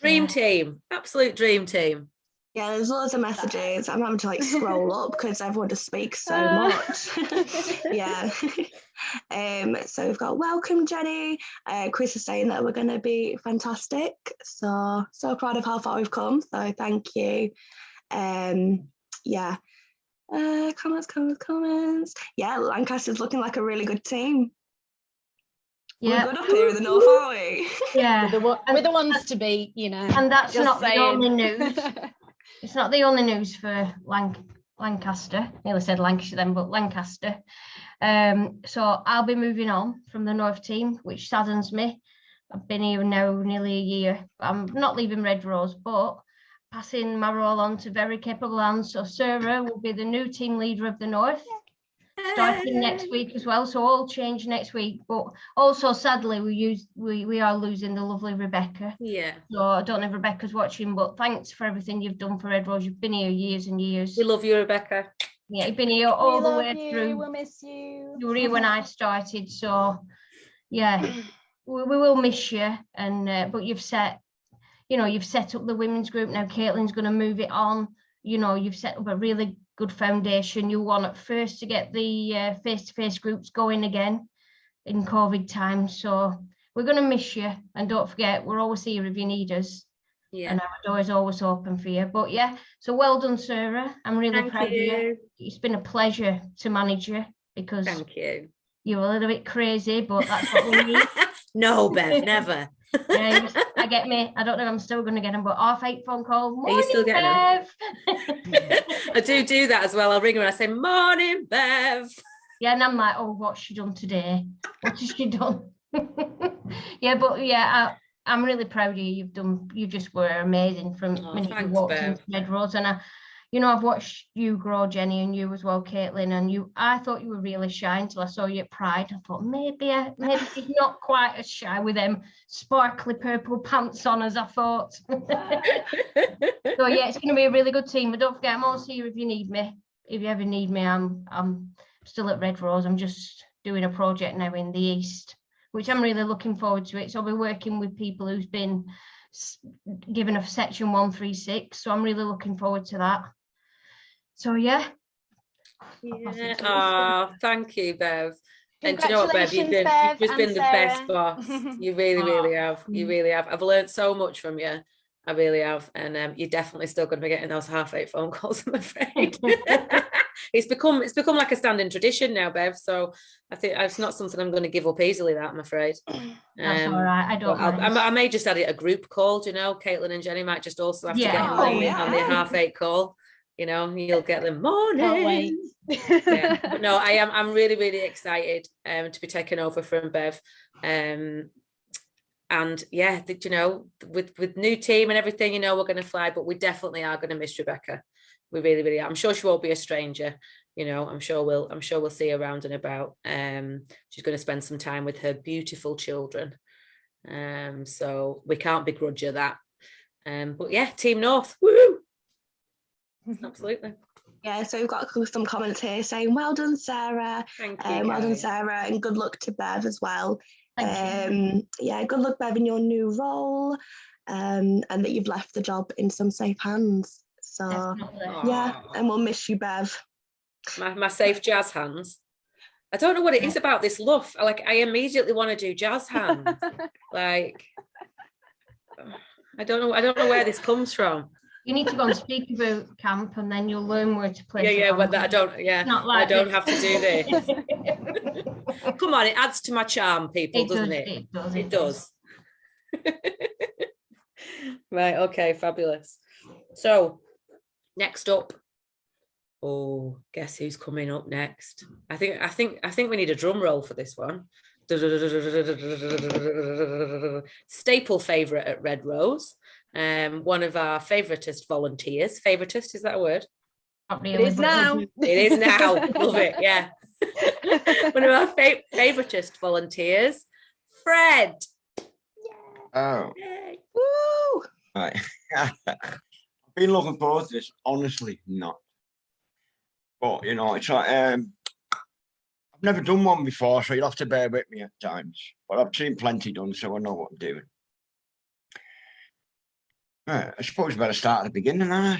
Dream team, absolute dream team.
Yeah, there's loads of messages. I'm having to scroll up because everyone just speaks so much. Yeah. So we've got welcome, Jenny. Chris is saying that we're going to be fantastic. So proud of how far we've come. So thank you. Yeah. Comments. Yeah, Lancaster's looking like a really good team.
Yeah.
We're good up here in the north, aren't we?
Yeah.
We're the ones to beat,
And that's not the only news. It's not the only news for Lancaster. Nearly said Lancashire then, but Lancaster. So I'll be moving on from the North team, which saddens me. I've been here now nearly a year. I'm not leaving Red Rose, but passing my role on to very capable hands. So Sarah will be the new team leader of the North, starting next week as well. So all change next week. But also, sadly, we are losing the lovely Rebecca.
Yeah.
So I don't know if Rebecca's watching, but thanks for everything you've done for Red Rose. You've been here years and years.
We love you, Rebecca.
Yeah, you've been here
We
all the
love
way
you.
through.
We'll miss you.
You were here when I started, so yeah, we will miss you. And but you've set up the women's group now. Caitlin's going to move it on. You've set up a really good foundation. You want at first to get the face-to-face groups going again in COVID time. So we're going to miss you, and don't forget, we're always here if you need us.
Yeah.
And our door is always open for you. But yeah, so well done, Sarah. I'm really
Thank
proud of you. It's been a pleasure to manage you, because
Thank you.
you're a little bit crazy, but that's what we need.
No, Bev, never.
Yeah, I get me. I don't know if I'm still going to get them, but 8:30 phone call.
Are you still getting them?
Bev.
I do that as well. I'll ring her and I say, morning, Bev.
Yeah, and I'm like, oh, what's she done today? What has she done? Yeah, but yeah, I'm really proud of you. You just were amazing from when you
Thanks,
walked
Bev.
into Red Rose. And I've watched you grow, Jenny, and you as well, Caitlin. And I thought you were really shy until I saw you at Pride. I thought maybe she's not quite as shy with them sparkly purple pants on as I thought. So yeah, it's going to be a really good team. But don't forget, I'm also here if you need me. If you ever need me, I'm still at Red Rose. I'm just doing a project now in the East, which I'm really looking forward to it. So I'll be working with people who's been given a section 136. So I'm really looking forward to that. So yeah.
Yeah. Oh, thank you, Bev. And do you know what, Bev? You've
Congratulations, Bev
just been
and
the best
Sarah.
boss. You really have. You really have. I've learned so much from you. I really have. And you're definitely still going to be getting those 8:30 phone calls, I'm afraid. It's become like a standing tradition now, Bev. So I think it's not something I'm going to give up easily, that I'm afraid.
That's all right. I don't mind.
I may just add it a group call, do you know? Caitlin and Jenny might just also have to get involved on the 8:30 call. You'll get them morning. Yeah. But no, I'm really, really excited to be taken over from Bev. And yeah, with new team and everything, we're going to fly, but we definitely are going to miss Rebecca. We really, really are. I'm sure she won't be a stranger. I'm sure we'll see her around and about. She's going to spend some time with her beautiful children. So we can't begrudge her that. But yeah, Team North, woo! Absolutely.
Yeah, so we've got some comments here saying, well done, Sarah.
Thank you.
Well done, Sarah, and good luck to Bev as well.
Thank you.
Yeah, good luck, Bev, in your new role, and that you've left the job in some safe hands. So
Definitely.
yeah, and we'll miss you, Bev.
My safe jazz hands. I don't know what it is about this LUF. I immediately want to do jazz hands. I don't know where this comes from.
You need to go and speak about camp, and then you'll learn where to play.
Yeah, but I don't. Yeah, I don't have to do this. Come on, it adds to my charm, people, doesn't it? It does. Right. Okay. Fabulous. So, next up. Oh, guess who's coming up next? I think we need a drum roll for this one. Staple favourite at Red Rose. One of our favoritist volunteers. Favoritist, is that a word?
Not really,
It is now.
It is now. Love it. Yeah. One of our favoritist volunteers, Fred.
Oh.
Yay.
Woo!
Right. I've been looking forward to this. Honestly, not. But it's like I've never done one before, so you'll have to bear with me at times. But I've seen plenty done, so I know what I'm doing. I suppose we better start at the beginning, huh?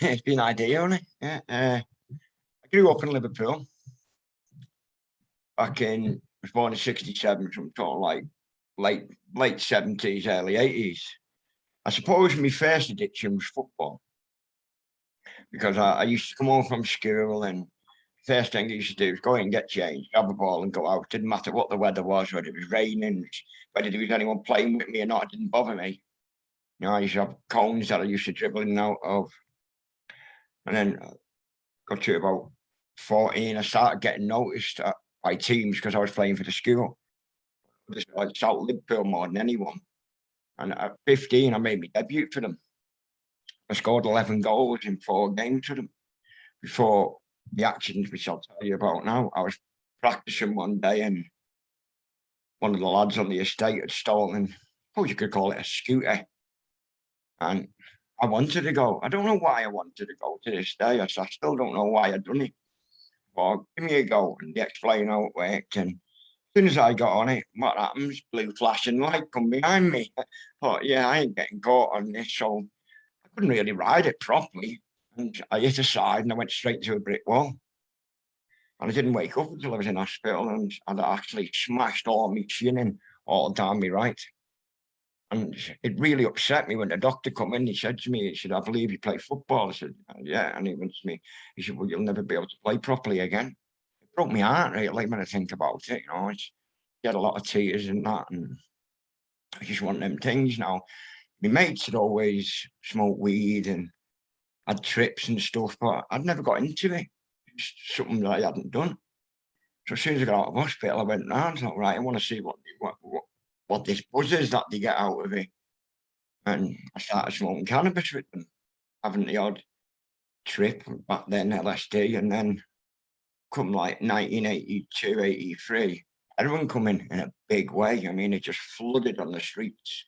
It's been ideal, hasn't it? Yeah. I grew up in Liverpool. I was born in '67, so I'm talking like late 70s, early 80s. I suppose my first addiction was football. Because I used to come home from school, and first thing I used to do was go in and get changed, grab a ball and go out. Didn't matter what the weather was, whether it was raining, whether there was anyone playing with me or not, it didn't bother me. I used to have cones that I used to dribble in and out of. And then got to about 14, I started getting noticed by teams because I was playing for the school. I South Liverpool more than anyone. And at 15, I made my debut for them. I scored 11 goals in 4 games for them. Before the accident, which I'll tell you about now, I was practicing one day, and one of the lads on the estate had stolen, I suppose you could call it a scooter. And I wanted to go. I don't know why I wanted to go to this day. I still don't know why I'd done it. But give me a go, and they explain how it worked. And as soon as I got on it, what happens? Blue flashing light come behind me. I thought, yeah, I ain't getting caught on this. So I couldn't really ride it properly. And I hit a side and I went straight to a brick wall. And I didn't wake up until I was in hospital, and I'd actually smashed all my shin in all down my right. And it really upset me when the doctor come in. He said to me, he said, I believe you play football. I said, yeah. And he went to me, he said, well, you'll never be able to play properly again. It broke my heart, really, when I think about it. You know, it's get a lot of tears and that. And I just want them things now. My mates had always smoked weed and had trips and stuff, but I'd never got into it. It's something that I hadn't done. So as soon as I got out of hospital, I went round. I thought, right, I want to see what this buzz is that they get out of it. And I started smoking cannabis with them, having the odd trip back then, LSD, and then come like 1982, 83, everyone come in a big way. I mean, it just flooded on the streets,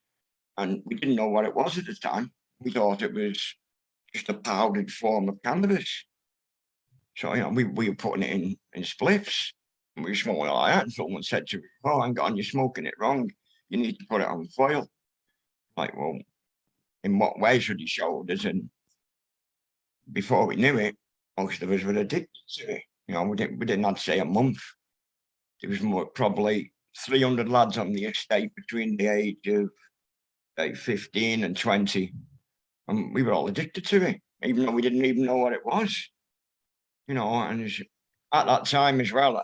and we didn't know what it was at the time. We thought it was just a powdered form of cannabis. So, you know, we were putting it in spliffs, and we were smoking like that, and someone said to me, oh, hang on, you're smoking it wrong. You need to put it on foil. Like, well, in what way should he show us? And before we knew it, most of us were addicted to it. You know, we didn't have to say a month. There was probably 300 lads on the estate between the age of like 15 and 20. And we were all addicted to it, even though we didn't even know what it was. You know, and at that time as well,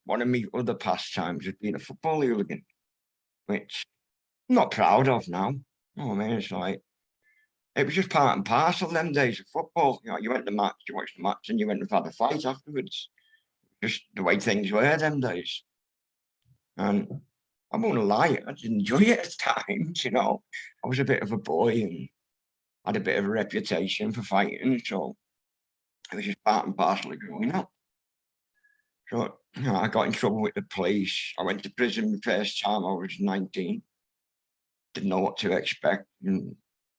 one of my other pastimes was being a football hooligan, which I'm not proud of now. You know what I mean? It's like, it was just part and parcel of them days of football. You know, you went to the match, you watched the match, and you went and had a fight afterwards. Just the way things were them days. And I won't lie, I did enjoy it at times, you know. I was a bit of a boy and had a bit of a reputation for fighting, so it was just part and parcel of growing up. So, you know, I got in trouble with the police. I went to prison the first time I was 19. Didn't know what to expect. And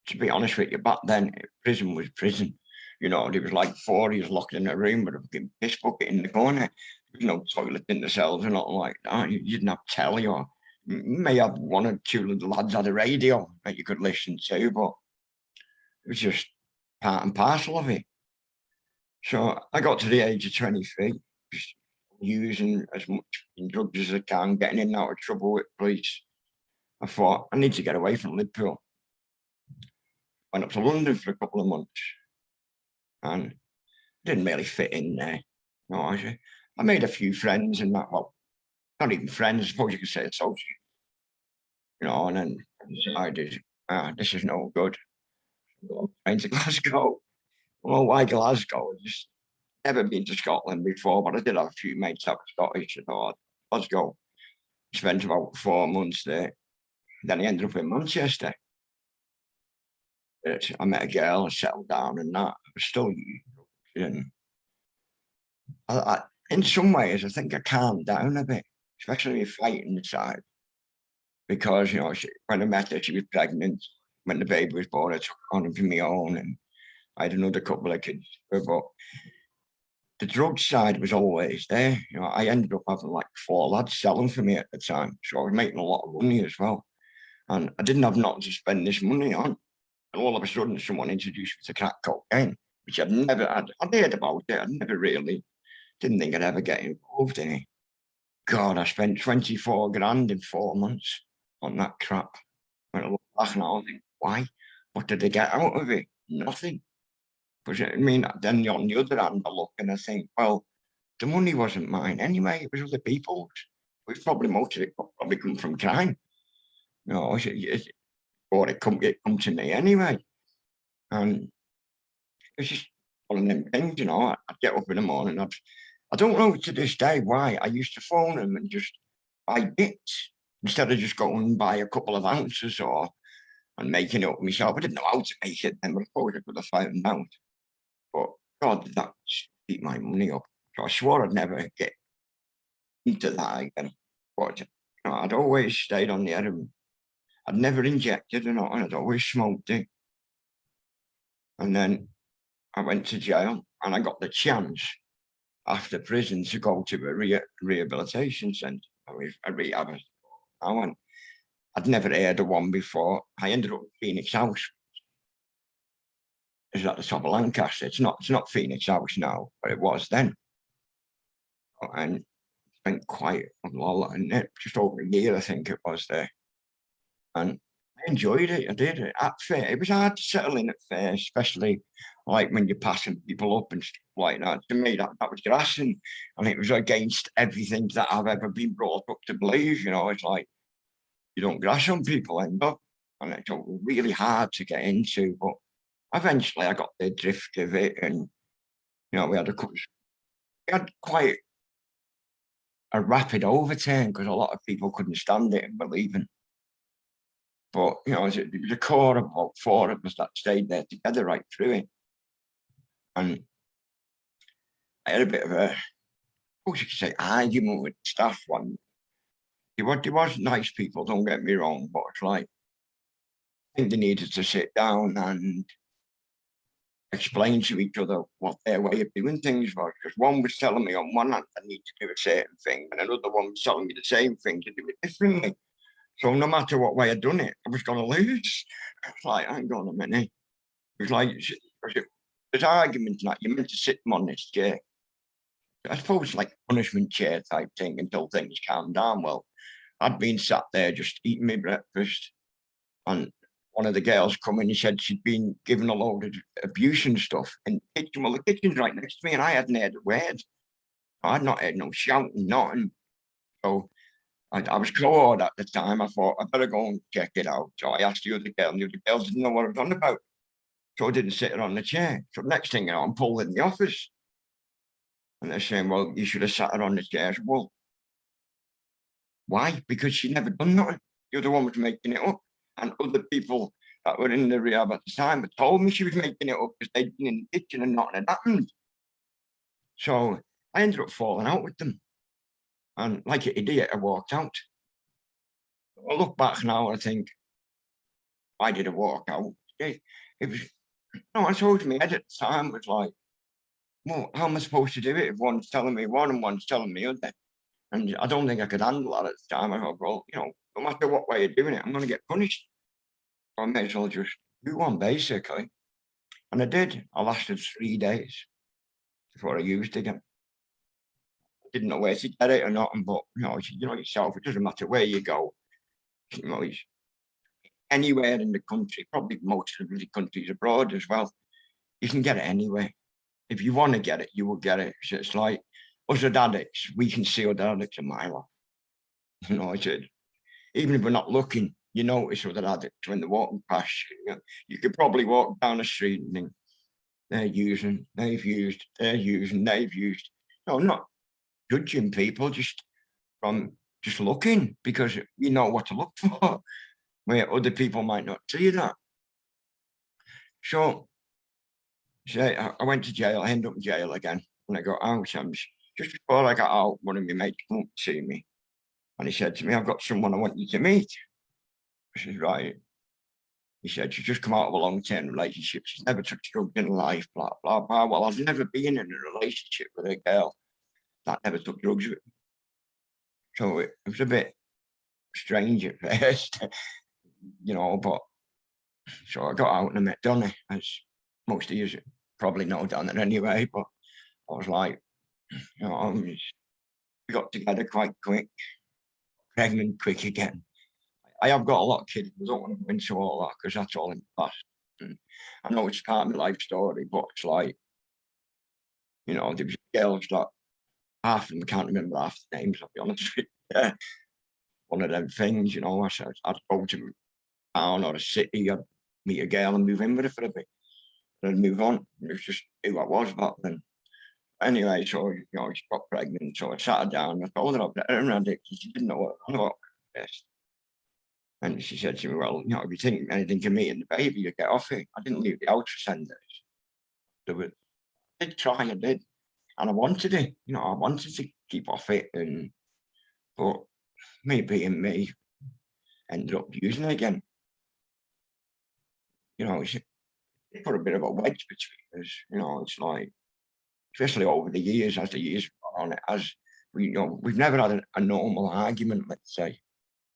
to be honest with you, back then, prison was prison. You know, there was like 4 of us locked in a room with a piss bucket in the corner. There was no toilet in the cells or nothing like that. You didn't have telly, or you may have one or two of the lads had a radio that you could listen to, but it was just part and parcel of it. So I got to the age of 23, just using as much drugs as I can, getting in and out of trouble with police. I thought, I need to get away from Liverpool. Went up to London for a couple of months and didn't really fit in there. No, I made a few friends and that, well, not even friends, I suppose you could say associates. You know, and then I decided, this is no good. I'm to Glasgow. Well, why Glasgow? I've just never been to Scotland before, but I did have a few mates that were Scottish. I thought, let's go. Spent about 4 months there. Then I ended up in Manchester. I met a girl and settled down and that. I was still young. And in some ways, I think I calmed down a bit, especially with fighting inside. Because, you know, when I met her, she was pregnant. When the baby was born, I took on for my own, and I had another couple of kids. But the drug side was always there. You know, I ended up having like 4 lads selling for me at the time. So I was making a lot of money as well. And I didn't have nothing to spend this money on. And all of a sudden, someone introduced me to crack cocaine, which I'd never had. I'd heard about it. I'd never really, didn't think I'd ever get involved in it. God, I spent 24 grand in 4 months on that crap. When I look back now, I think, why? What did they get out of it? Nothing. But I mean, then on the other hand, I look and I think, well, the money wasn't mine anyway. It was other people's. Most of it probably come from crime. You know, or it come to me anyway. And it's just one of them things, you know. I'd get up in the morning. I don't know to this day why I used to phone them and just buy bits instead of just going and buy a couple of ounces and making it up myself. I didn't know how to make it then, but I thought I could have found out. But God, did that keep my money up. So I swore I'd never get into that again. But you know, I'd always stayed on the heroin. I'd never injected or not, and I'd always smoked it. And then I went to jail, and I got the chance after prison to go to a rehabilitation centre, a rehab. I went. I'd never heard of one before. I ended up in Phoenix House. It's at the top of Lancaster. It's not Phoenix House now, but it was then. And spent quite a lot, and just over a year, I think it was there. And I enjoyed it. I did it at first. It was hard to settle in at first, especially like when you're passing people up and stuff like that. To me, that was grassing, and it was against everything that I've ever been brought up to believe. You know, it's like you don't grass on people, end up, and it's really hard to get into. But eventually, I got the drift of it, and you know, we had quite a rapid overturn because a lot of people couldn't stand it and believing. But you know, it was a core of about 4 of us that stayed there together right through it. And I had a bit of a, what you could say, argument with staff one. There was nice people, don't get me wrong, but it's like I think they needed to sit down and explain to each other what their way of doing things was. Because one was telling me on one hand I need to do a certain thing, and another one was telling me the same thing to do it differently. So no matter what way I'd done it, I was going to lose. It's like, hang on a minute. It was like, there's arguments like you're meant to sit them on this chair. I suppose like punishment chair type thing until things calm down. Well, I'd been sat there just eating my breakfast, and one of the girls come in and said she'd been given a load of abuse and stuff in the kitchen. Well, the kitchen's right next to me, and I hadn't heard a word. I'd not heard no shouting, nothing. So I was cold at the time. I thought I better go and check it out. So I asked the other girl, and the other girls didn't know what I was on about. So I didn't sit her on the chair. So next thing you know, I'm pulled in the office. And they're saying, well, you should have sat her on the chair. I said, well, why? Because she never done nothing. The other one was making it up. And other people that were in the rehab at the time had told me she was making it up because they'd been in the kitchen and nothing had happened. So I ended up falling out with them. And like an idiot, I walked out. I look back now and I think, why did I walk out? It was, no, I told me at the time was like, well, how am I supposed to do it if one's telling me one and one's telling me other? And I don't think I could handle that at the time. I thought, well, you know, no matter what way you're doing it, I'm going to get punished. So I may as well just do one, basically. And I did. I lasted 3 days before I used again. I didn't know where to get it or nothing, but, you know yourself, it doesn't matter where you go. You know, anywhere in the country, probably most of the countries abroad as well, you can get it anywhere. If you want to get it, you will get it. So it's like us as addicts, we can see other addicts a mile off. You know, I said, even if we're not looking, you notice other addicts when they're walking past you. You know, you could probably walk down the street and think, they're using, they've used, they're using, they've used. No, not judging people, just from just looking, because you know what to look for, where other people might not see that. So I went to jail. I ended up in jail again. When I got out, just before I got out, one of my mates came up to see me, and he said to me, "I've got someone I want you to meet." I said, "Right." He said, "She's just come out of a long-term relationship. She's never touched drugs in her life, blah, blah, blah." Well, I've never been in a relationship with a girl that never took drugs with me. So it was a bit strange at first, you know, but so I got out and I met Donny, as most of you probably know Donny anyway, but I was like, you know, we got together quite quick, pregnant quick again. I have got a lot of kids. I don't want to go into all that because that's all in the past. And I know it's part of my life story, but it's like, you know, there was girls that half of them can't remember half the names, I'll be honest with you. Yeah. One of them things, you know, I'd go to a town or a city, I'd meet a girl and move in with her for a bit, and then move on. It was just who I was back then. Anyway, so, you know, she got pregnant, so I sat her down, I told her I've an addict, and she didn't know what I was about. And she said to me, well, you know, if you think anything to me and the baby, you get off it. I didn't leave the house for 10 days. I did try, I did. And I wanted it, you know, I wanted to keep off it. But me being me, ended up using it again. You know, they put a bit of a wedge between us. You know, it's like, especially over the years, as the years gone on, it as we, you know, we've never had a normal argument. Let's say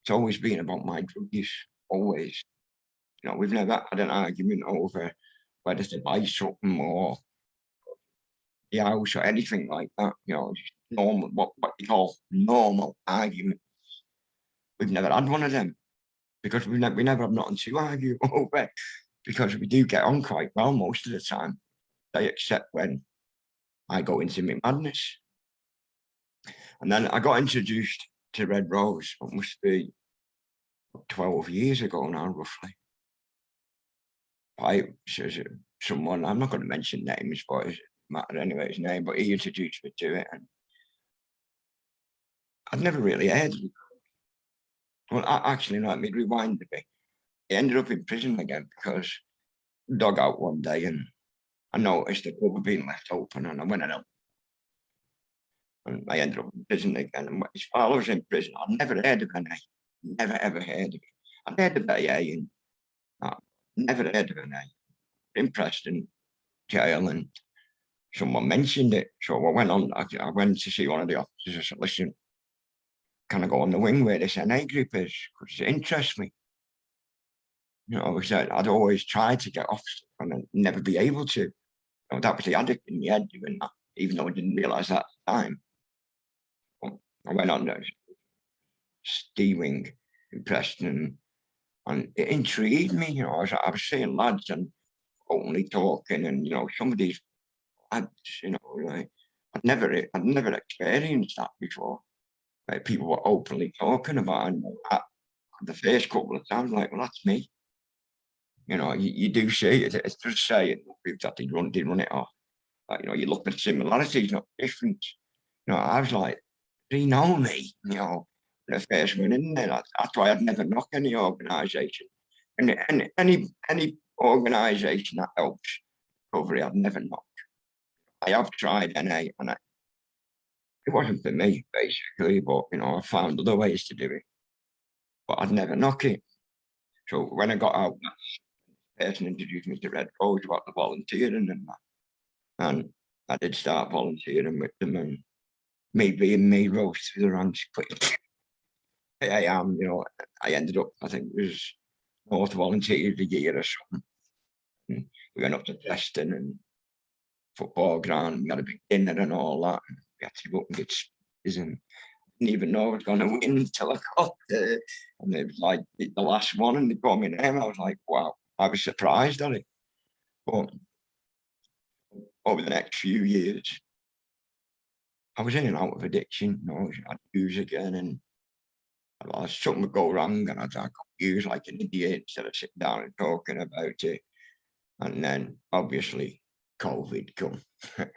it's always been about my drug use. Always, you know, we've never had an argument over whether to buy something or the house or anything like that. You know, just normal, what you call normal argument. We've never had one of them because we never have nothing to argue over, because we do get on quite well most of the time. They accept when I go into my madness. And then I got introduced to Red Rose, what must be 12 years ago now, roughly. By someone, I'm not going to mention names, but it matter anyway, his name, but he introduced me to it. And I'd never really heard of it. Well, actually, no, let me rewind a bit. He ended up in prison again because I dug out one day and I noticed the pub had been left open, and I went out. And I ended up in prison again. And while I was in prison, I'd never heard of NA. Never ever heard of it. I'd heard of AA and never heard of NA. In Preston jail, and someone mentioned it. So I went on, I went to see one of the officers. I said, listen, can I go on the wing where this NA group is? Because it interests me. You know, I'd always tried to get off and I'd never be able to. You know, that was the addict in my head doing that, even though I didn't realise that at the time. I went on the steaming in Preston, and it intrigued me. You know, I was seeing lads and only talking, and you know, some of these lads, you know, like I'd never experienced that before. Like people were openly talking about it. And the first couple of times, like, well, that's me. You know, you do see it. It's just saying that they run it off. Like, you know, you look at similarities, not different. You know, I was like, do you know me? You know, when I first went in there, that's why I'd never knock any organisation. And any organisation that helps recovery, I'd never knock. I have tried NA, and it wasn't for me, basically, but, you know, I found other ways to do it. But I'd never knock it. So when I got out, that person introduced me to Red Rose about the volunteering and that. And I did start volunteering with them, and me being me, rose through the ranks quick. I am, you know, I ended up, I think it was North Volunteer of the Year or something. And we went up to Preston and football ground, and we had a big dinner and all that. And we had to go up and get speakers, and didn't even know I was going to win until I got there. And it was like the last one, and they brought me name. I was like, wow, I was surprised at it. But over the next few years, I was in and out of addiction. You know, I'd use again, and something would go wrong, and I'd go use like an idiot instead of sitting down and talking about it. And then obviously COVID come. I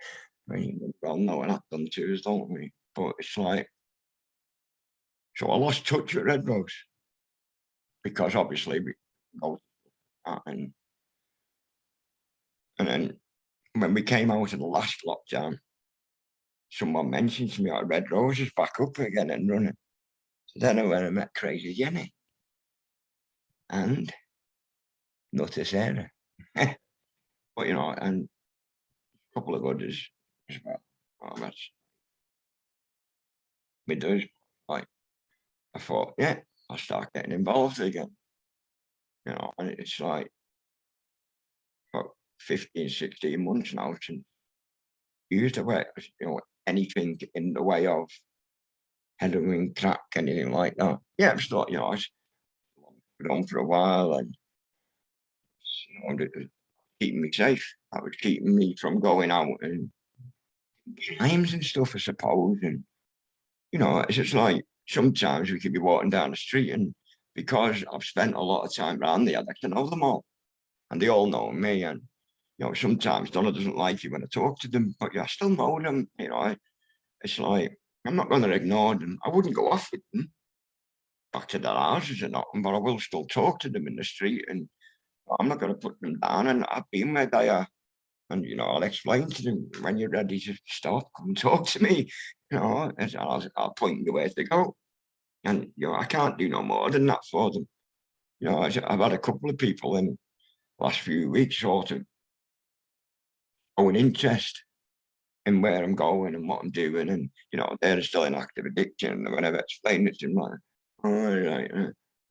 mean, we all know what that done to us, don't we? But it's like, so I lost touch with Red Rose because obviously we go and then when we came out of the last lockdown, someone mentioned to me, oh, Red Rose is back up again and running. So then I went and met Crazy Jenny. And Nutter Sarah. But, you know, and a couple of others as well. Oh, that's me does. Like, I thought, yeah, I'll start getting involved again. You know, and it's like about 15, 16 months now since used away, you know, anything in the way of heroin, crack, anything like that. Yeah, I just thought, you know, I was on for a while, and you know, it was keeping me safe. That was keeping me from going out and crimes and stuff, I suppose. And you know, it's just like sometimes we could be walking down the street, and because I've spent a lot of time around there, I like to know them all, and they all know me. And you know, sometimes Donna doesn't like you when I talk to them, but yeah, I still know them. You know, it's like I'm not going to ignore them. I wouldn't go off with them back to their houses or nothing, but I will still talk to them in the street, and I'm not going to put them down. And I've been where they are, and you know, I'll explain to them when you're ready to stop, come and talk to me. You know, and I'll point you where to go. And you know, I can't do no more than that for them. You know, I've had a couple of people in last few weeks sort of showing interest in where I'm going and what I'm doing, and you know, they're still in active addiction. And when I've explained it to them, like, oh, right.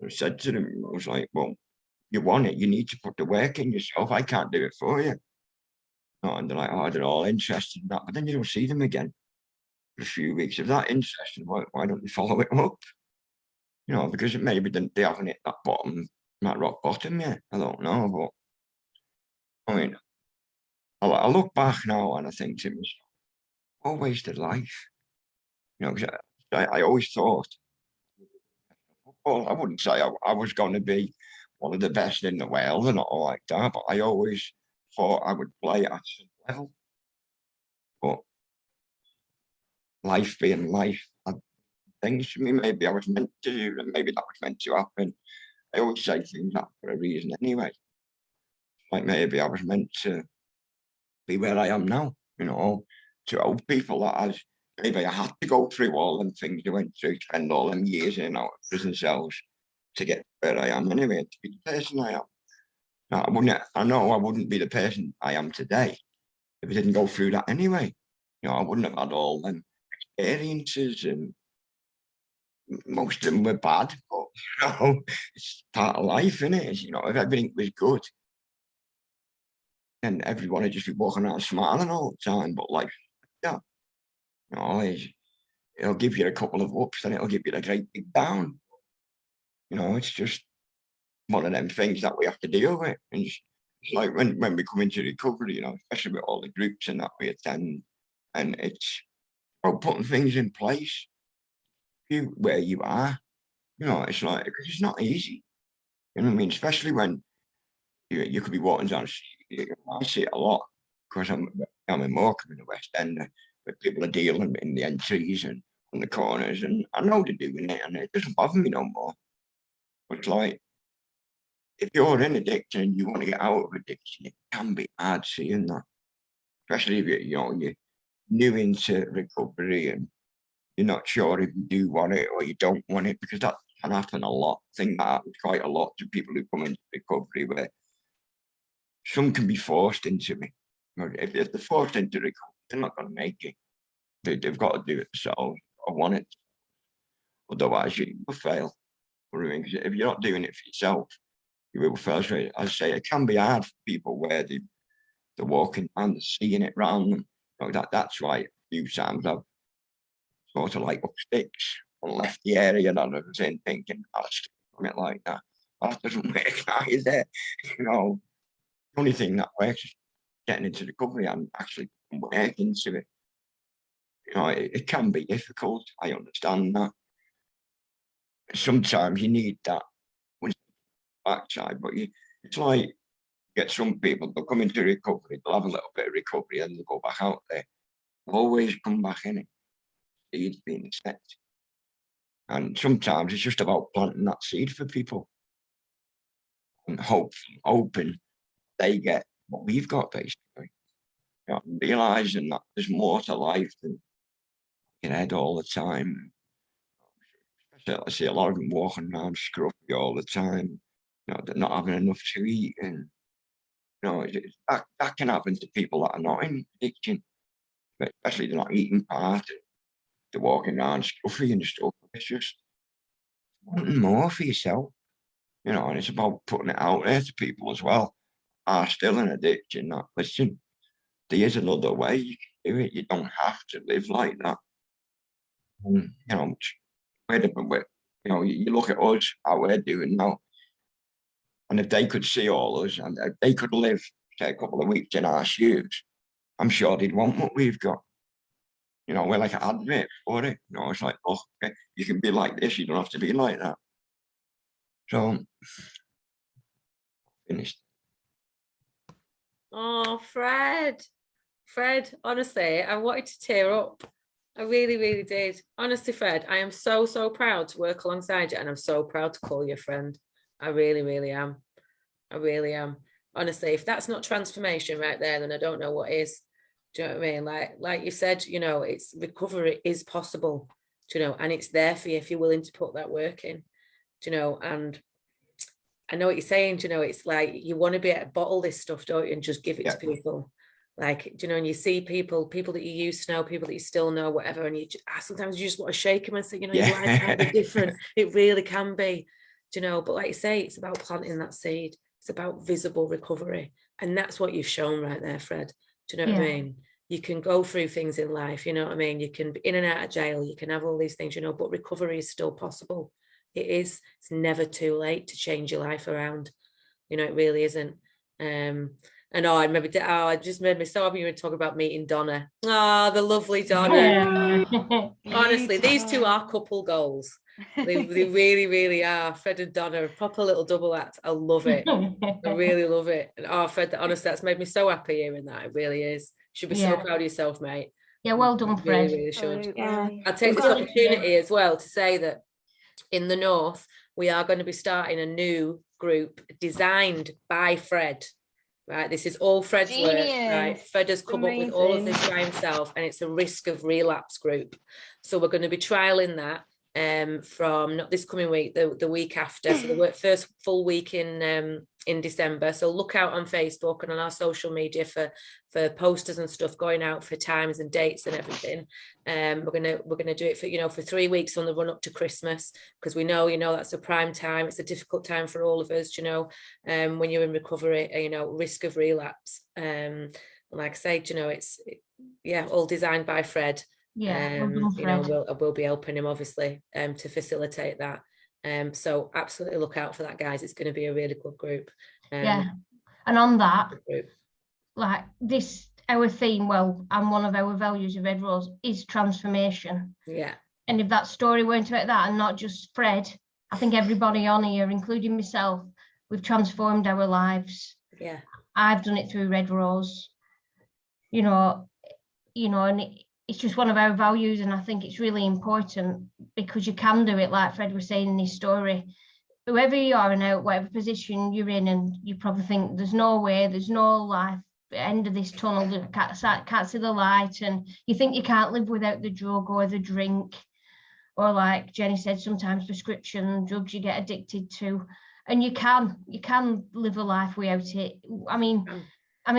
I said to them, I was like, well, you want it, you need to put the work in yourself. I can't do it for you. Oh, and they're like, oh, they're all interested in that, but then you don't see them again for a few weeks. If that interested, why don't you follow it up? You know, because maybe they haven't hit that rock bottom yet. I don't know, but I mean, I look back now and I think to myself, what a wasted life. You know, because I always thought, well, I wouldn't say I was going to be one of the best in the world and all like that, but I always thought I would play at some level. But life being life, had things to me, maybe I was meant to do, and maybe that was meant to happen. I always say things happen for a reason anyway. Like maybe I was meant to be where I am now, you know, to help people that maybe I had to go through all them things I went through, spend all them years in out of prison cells to get where I am anyway, to be the person I am. Now, I know I wouldn't be the person I am today if I didn't go through that anyway. You know, I wouldn't have had all them experiences, and most of them were bad, but you know, it's part of life, isn't it? You know, if everything was good, then everyone would just be walking around smiling all the time. But like, yeah, you know, it'll give you a couple of ups, and it'll give you a great big down. You know, it's just one of them things that we have to deal with. And it's like when we come into recovery, you know, especially with all the groups and that we attend, and it's about putting things in place where you are. You know, it's like, because it's not easy. You know what I mean? Especially when you could be walking down the street. I see it a lot because I'm in Morecambe in the West End, where people are dealing in the entries and on the corners, and I know they're doing it, and it doesn't bother me no more. But it's like, if you're in addiction and you want to get out of addiction, it can be hard seeing that, especially if you're new into recovery and you're not sure if you do want it or you don't want it, because that can happen a lot. I think that happens quite a lot to people who come into recovery, where some can be forced into it. If they're forced into recovery, they're not going to make it. They've got to do it themselves or want it. Otherwise, you will fail. If you're not doing it for yourself, you will fail. So as I say, it can be hard for people where they're walking and they're seeing it round them. You know, that's why a few times I've sort of like up sticks and left the area that I was in, thinking, I'll stick on it like that. But that doesn't work either. You know, the only thing that works is getting into recovery and actually work into it. You know, it can be difficult. I understand that. Sometimes you need that backside, but it's like, get some people, they'll come into recovery, they'll have a little bit of recovery and they'll go back out there. They'll always come back in it. Seeds being set. And sometimes it's just about planting that seed for people and hoping they get what we've got, basically. You know, realizing that there's more to life than your head all the time. Especially, I see a lot of them walking around scruffy all the time. You know, they're not having enough to eat, and you know, that can happen to people that are not in addiction, but especially they're not eating part. They're walking around scruffy and stuff. It's just wanting more for yourself, you know, and it's about putting it out there to people as well. Are still in addiction, that listen, there is another way you can do it. You don't have to live like that. And, you know, we're different with, you know, you look at us, how we're doing now, and if they could see all us and if they could live, say, a couple of weeks in our shoes, I'm sure they'd want what we've got. You know, we're like an advert for it. You know, it's like, oh, okay, you can be like this, you don't have to be like that. So, finished.
Oh, Fred, honestly, I wanted to tear up. I really, really did. Honestly, Fred, I am so, so proud to work alongside you, and I'm so proud to call you a friend. I really, really am. I really am. Honestly, if that's not transformation right there, then I don't know what is. Do you know what I mean? Like you said, you know, it's recovery is possible, do you know, and it's there for you if you're willing to put that work in, do you know, and I know what you're saying, you know, it's like you want to be able to bottle this stuff, don't you, and just give it to people. Like, you know, and you see people that you used to know, people that you still know, whatever, and you sometimes you just want to shake them and say, you know, your life might be different. It really can be, you know, but like you say, it's about planting that seed. It's about visible recovery. And that's what you've shown right there, Fred. Do you know what I mean? You can go through things in life, you know what I mean? You can be in and out of jail, you can have all these things, you know, but recovery is still possible. It is. It's never too late to change your life around. You know, it really isn't. And it just made me so happy you were talking about meeting Donna. Oh, the lovely Donna. Honestly, these two are couple goals. They really, really are. Fred and Donna, a proper little double act. I love it. I really love it. And Fred, honestly, that's made me so happy hearing that. It really is. You should be so proud of yourself, mate.
Yeah, well done, Fred.
Really, really should.
Yeah.
I'll take this opportunity as well to say that in the North, we are going to be starting a new group designed by Fred. Right, this is all Fred's work. Right, Fred has come up with all of this by himself, and it's a risk of relapse group. So we're going to be trialing that from not this coming week, the week after. So the first full week in December. So look out on Facebook and on our social media for posters and stuff going out for times and dates and everything. We're gonna do it for, you know, for 3 weeks on the run up to Christmas, because we know, you know, that's a prime time. It's a difficult time for all of us, you know, when you're in recovery, you know, risk of relapse. Like I said, you know, it's all designed by Fred.
Yeah,
you know, we'll be helping him obviously to facilitate that. So absolutely look out for that, guys. It's going to be a really good group.
And on that, like this, our theme, and one of our values of Red Rose is transformation. Yeah. And if that story weren't about that, and not just Fred, I think everybody on here, including myself, we've transformed our lives. Yeah. I've done it through Red Rose. You know, and it's just one of our values, and I think it's really important because you can do it, like Fred was saying in his story. Whoever you are and whatever position you're in, and you probably think there's no way, there's no life end of this tunnel, can't see the light, and you think you can't live without the drug or the drink, or like Jenny said, sometimes prescription drugs you get addicted to, and you can live a life without it. I mean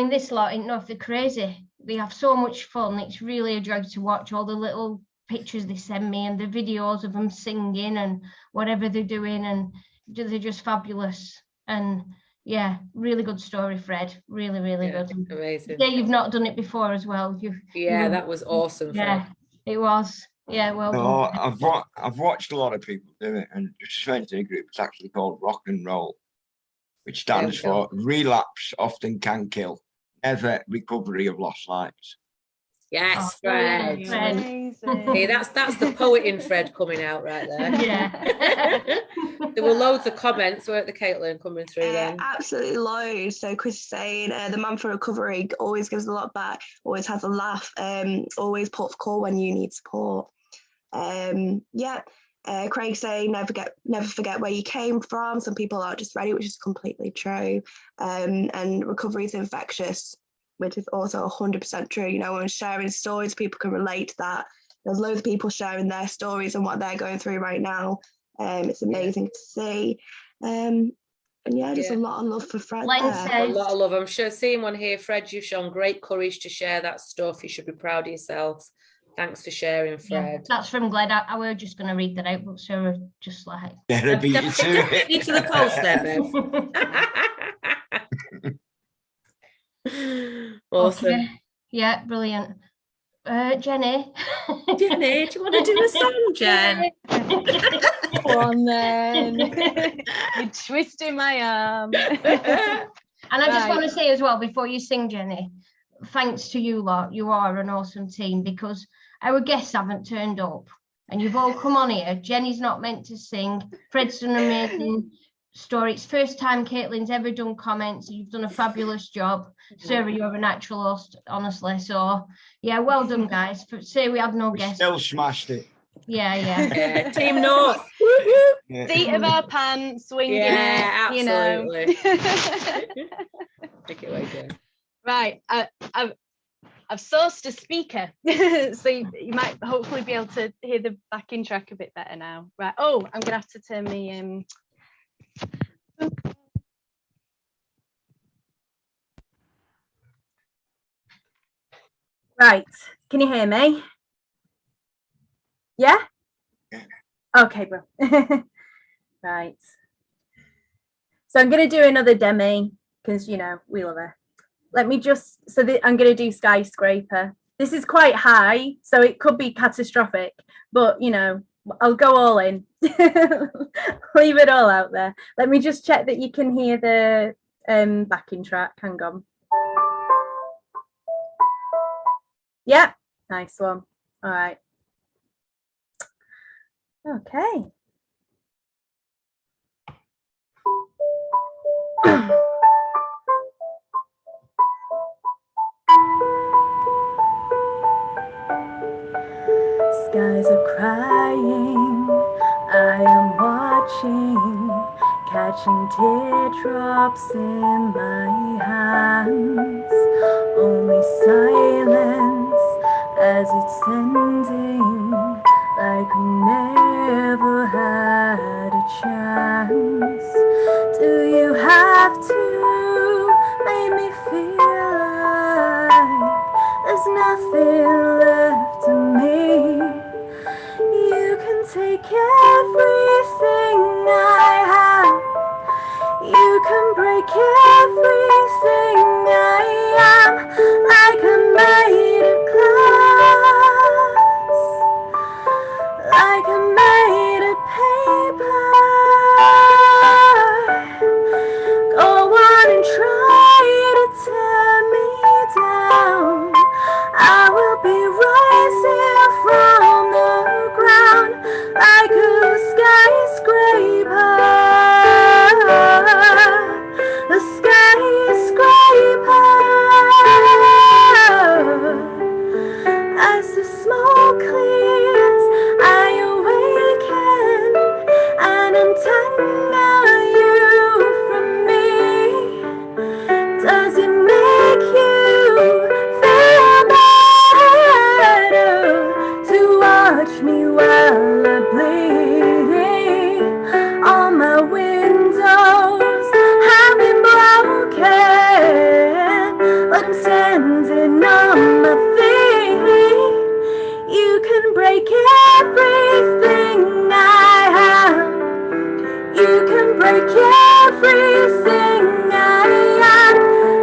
this lot ain't nothing crazy. They have so much fun. It's really a joy to watch all the little pictures they send me and the videos of them singing and whatever they're doing, and they're just fabulous. And yeah, really good story, Fred. Really, really good. Amazing. Yeah, you've not done it before as well. That was awesome. Yeah, Fred. It was. Yeah, well done.
I've watched a lot of people do it, and just went to a group. It's actually called Rock and Roll, which stands for Relapse Often Can Kill, Never Recovery of Lost Lives.
Yes, Fred. Hey, that's the poet in Fred coming out right there. Yeah. There were loads of comments, weren't there, Caitlin, coming through then? Absolutely
loads. So Chris is saying the man for recovery always gives a lot back, always has a laugh, always put a call when you need support. Craig saying never forget where you came from. Some people aren't just ready, which is completely true. And recovery is infectious, which is also 100% true. You know, when sharing stories, people can relate to that. There's loads of people sharing their stories and what they're going through right now. It's amazing to see. And just a lot of love for Fred. A
lot of love. I'm sure seeing one here, Fred, you've shown great courage to share that stuff. You should be proud of yourself. Thanks for sharing, Fred.
Yeah, that's from Gled. I were just going to read that out, but Sarah just like...
beat you to the post there, Bev. Awesome. Okay.
Yeah, brilliant. Jenny.
Jenny, do you want to do a song, Jen?
Go on then. You're twisting my arm.
And I just want to say as well, before you sing, Jenny, thanks to you lot. You are an awesome team, because our guests haven't turned up and you've all come on here. Jenny's not meant to sing. Fred's done an amazing story. It's first time Caitlin's ever done comments. You've done a fabulous job. Sarah, you're a natural host, honestly. So yeah, well done, guys. Say we had no guests.
Still smashed it.
Yeah.
Team North.
Seat of our pants, swinging
it, absolutely.
You know.
Take it away, Jen.
Right, I've sourced a speaker, so you might hopefully be able to hear the backing track a bit better now. Right, I'm gonna have to turn me Right, can you hear me? Yeah?
Yeah.
Okay, bro. Right. So I'm going to do another demi because, you know, we love her. Let me just, I'm going to do skyscraper. This is quite high, so it could be catastrophic, but, you know, I'll go all in. Leave it all out there. Let me just check that you can hear the backing track. Hang on. Yeah, nice one. All right. Okay. Skies are crying, I am watching, catching teardrops in my hands. Only silence as it's ending, like we never had a chance. Do you have to make me feel like there's nothing left of me? You can take everything I have. You can break everything I am, like a made of glass, like a made of paper. Go on and try to tear me down. I will be rising from the ground like a skyscraper, a skyscraper. As the smoke clears, I awaken and untangle you from me. Does it make you feel better to watch me while I bleed? All my windows have been broken, but I'm standing on my feet. You can break everything I have. You can break everything I am,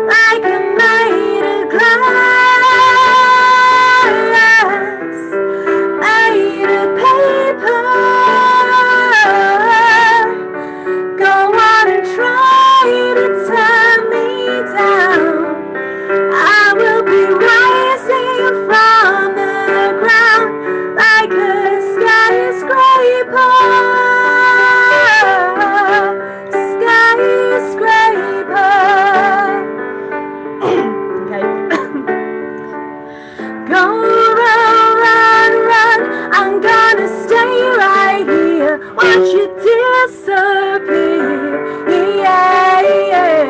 like a made of glass, made of paper. Go on and try to tear me down. I will be rising from the ground like a skyscraper. I'm gonna stay right here, watch you disappear. Yeah, yeah.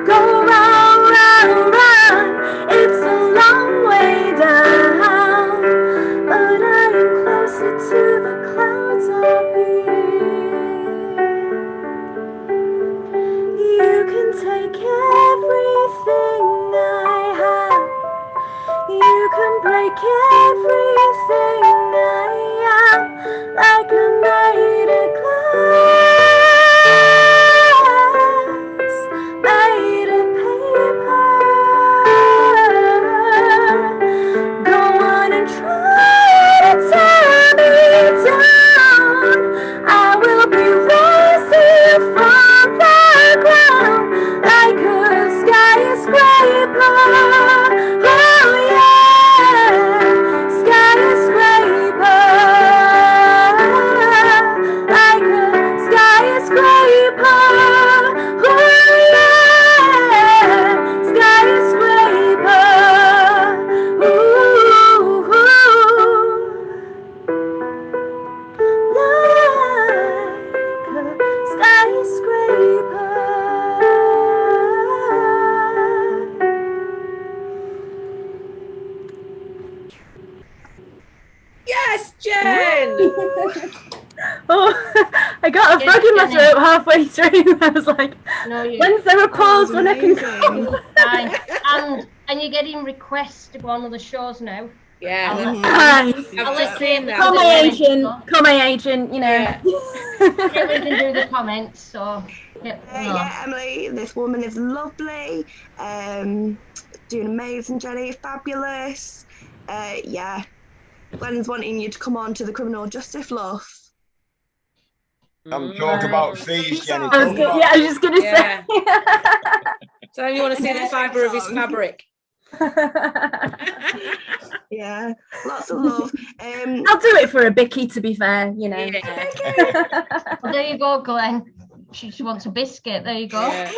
Go round, round, round. It's a long way down, but I am closer to the clouds up here. You can take everything I have. You can break everything I am, like a made of glass, made of paper. Go on and try to tear me down. I will be rising from the ground like a skyscraper.
Yes, Jen.
Oh, I got a frog in my throat halfway through. I was like,
No,
when's there a pause when I can go?
Fine. And And you're getting requests to go on other shows now.
Yeah,
I'll-
that's-
Nice.
I've just seen that.
Call my agent. Call my agent. You know.
Yeah.
Caitlin can do the comments, so
Yeah, Emily, this woman is lovely. Doing amazing, Jenny, fabulous. Yeah, Glenn's wanting you to come on to the criminal justice LUF.
Talk about fees, Jenny.
I was just gonna
Yeah.
say.
So you want to see the fibre of his fabric?
Yeah, lots of love.
I'll do it for a bicky, to be fair, you know.
Yeah.
well, there you go, Glenn. She wants a biscuit. There you go.
Yeah.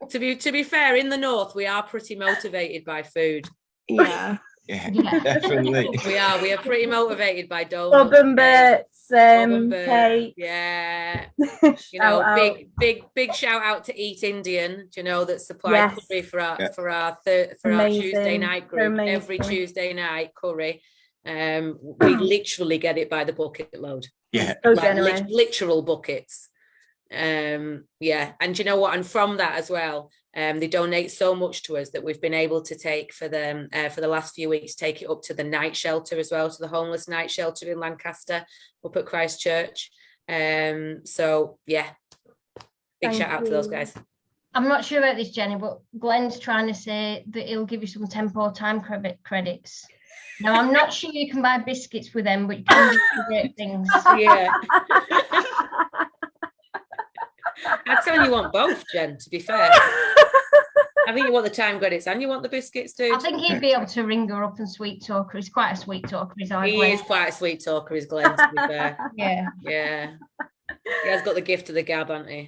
To be fair, in the north, we are pretty motivated by food.
Yeah.
Yeah,
Yeah.
definitely.
We are pretty motivated by donuts.
Bob and Bert's,
Bob and Bert,
cakes.
yeah. You
Shout
know,
out.
big shout out to Eat Indian, you know, that supply
Yes.
curry for our
Yeah.
for our
Amazing.
Tuesday night
They're
group. Every
amazing.
Tuesday night curry. We literally get it by the bucket load.
Yeah.
So
Like
generous.
literal buckets. Yeah, and you know what? And from that as well, they donate so much to us that we've been able to take for them for the last few weeks, take it up to the night shelter as well, to the homeless night shelter in Lancaster, up at Christchurch. So yeah, big
Thank
shout out to those
you.
guys.
I'm not sure about this, Jenny, but Glenn's trying to say that he'll give you some tempo time credits. Now, I'm not sure you can buy biscuits with them, but you can do some great things.
Yeah, I'd tell you want both, Jen, to be fair. I think you want the time credits and you want the biscuits too.
I think he'd be able to ring her up and sweet talk her. He's quite a sweet talker, is
He is quite a sweet talker, is Glenn, to be fair.
Yeah.
Yeah. He has got the gift of the gab, hasn't he?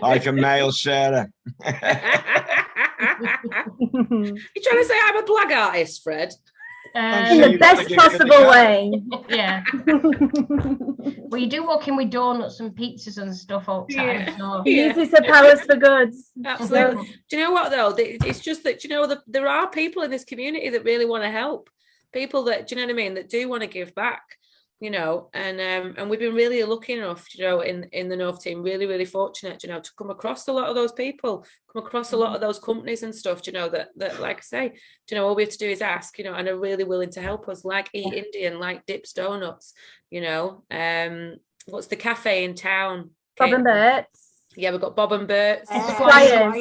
Like a male Sarah.
You trying to say I'm a blag artist, Fred?
In the best possible way.
Yeah. Well, you do walk in with donuts and pizzas and stuff all the time.
Yeah.
So.
He uses her powers for good.
Absolutely. Do you know what though? It's just that, you know, there are people in this community that really want to help. People that, do you know what I mean, that do want to give back, you know, and we've been really lucky enough, you know, in the North team, really fortunate, you know, to come across a lot of those people, come across a lot of those companies and stuff, you know, that like I say, you know, all we have to do is ask, you know, and are really willing to help us, like Eat Indian, like Dips Donuts, you know. What's the cafe in town?
Bob and Bert's.
Yeah, we've got Bob and Bert's.
Esquires.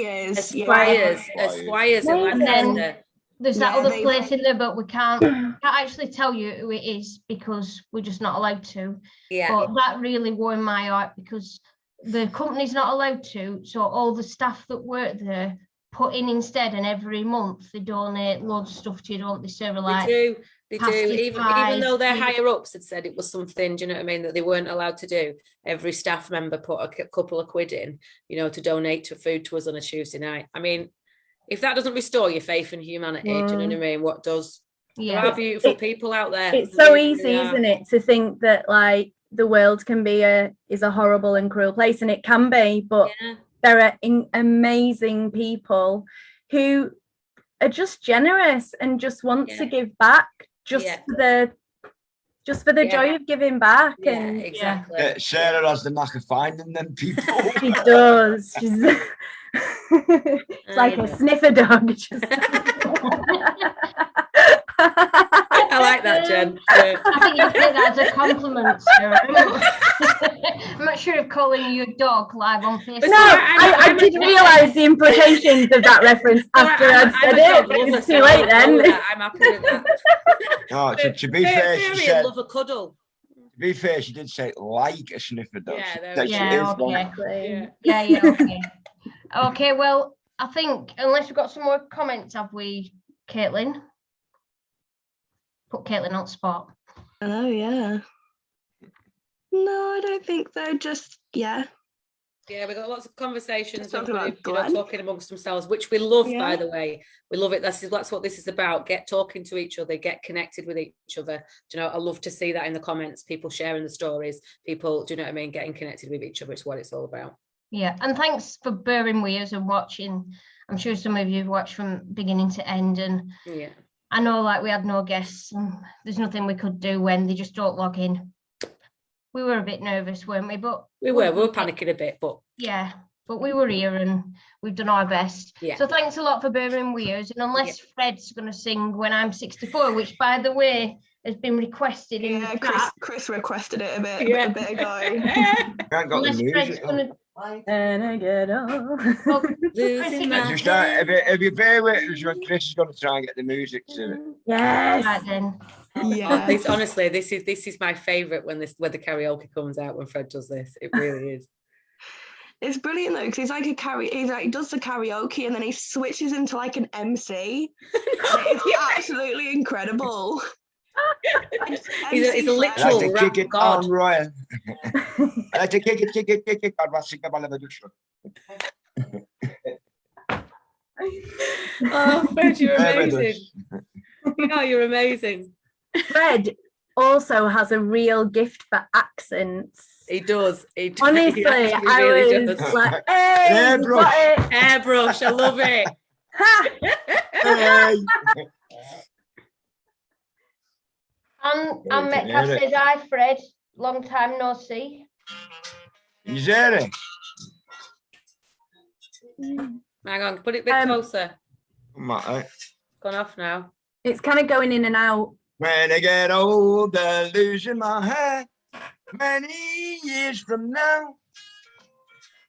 Esquires in
And
Lancaster.
then there's that other place in there, but we can't actually tell you who it is because we're just not allowed to.
Yeah.
But that really warmed my heart because the company's not allowed to. So all the staff that work there put in instead, and every month they donate loads of stuff to you, don't they? Serve like
They do.
pasty
Even
pies,
though their
sweet-
higher ups had said it was something, do you know what I mean, that they weren't allowed to do. Every staff member put a couple of quid in, you know, to donate to food to us on a Tuesday night. I mean, if that doesn't restore your faith in humanity, do you know what I mean? What does?
Yeah.
There are beautiful people out there.
It's
There
so
really
easy,
are.
isn't it, to think that like the world can be is a horrible and cruel place, and it can be, but
Yeah.
there are amazing people who are just generous and just want to give back just for the joy of giving back.
Yeah,
And
exactly.
Sarah has the knack of finding them people.
she does. She's it's like a sniffer dog. Just
I like that, Jen. Yeah.
I think you take that as a compliment, Sarah. I'm not sure if calling you a dog live on Facebook.
No, I didn't realise the implications of that reference after I'd said it. It's too late then.
I'm happy with that.
No, to be fair, she said,
love a cuddle.
to be fair, she did say like a sniffer dog.
Yeah,
She
there
said
we
she
go.
is
Yeah,
one.
Yeah.
Yeah, okay. Okay, well, I think unless we've got some more comments, have we, Caitlin? Put Caitlin on the spot.
Oh, yeah. No, I don't think so. Just, yeah.
Yeah, we've got lots of conversations,
Just talking about
you know,
Glenn.
talking amongst themselves, which we love, by
Yeah.
the way. We love it. That's what this is about. Get talking to each other, get connected with each other. Do you know, I love to see that in the comments, people sharing the stories, people, do you know what I mean, getting connected with each other. It's what it's all about.
Yeah, and thanks for bearing with us and watching. I'm sure some of you have watched from beginning to end, and
Yeah.
I know like we had no guests and there's nothing we could do when they just don't log in. We were a bit nervous, weren't we? But
We were panicking a bit, but
yeah, but we were here and we've done our best.
Yeah.
So thanks a lot for bearing with us. And unless Fred's going to sing When I'm 64, which by the way has been requested in the chat.
Chris requested it a bit ago.
Can't got the
Unless Fred's
music.
going to.
And I get on.
Losing my
Just start, if you bear with us, Chris is going to try and get the music to it.
Yes.
Right then.
Yeah.
Honestly, this is my favourite when the karaoke comes out, when Fred does this. It really is.
It's brilliant though, because he's like he does the karaoke and then he switches into like an MC. It's absolutely incredible.
He's a
I
literal
like to
rap
kick it
god.
on Royal. I like to kick it. God, what's it about the show?
Oh, Fred, you're amazing. You're amazing.
Fred also has a real gift for accents.
He does.
Honestly,
he actually
I
really
was
does.
like, hey, you got it.
Airbrush, I love it.
Ha!
Hey.
And Metcalf says, hi, Fred. Long time no see.
Is there it?
Hang on, put it a bit closer.
Come on, eh?
Gone off now.
It's kind of going in and out.
When I get older, losing my hair, many years from now,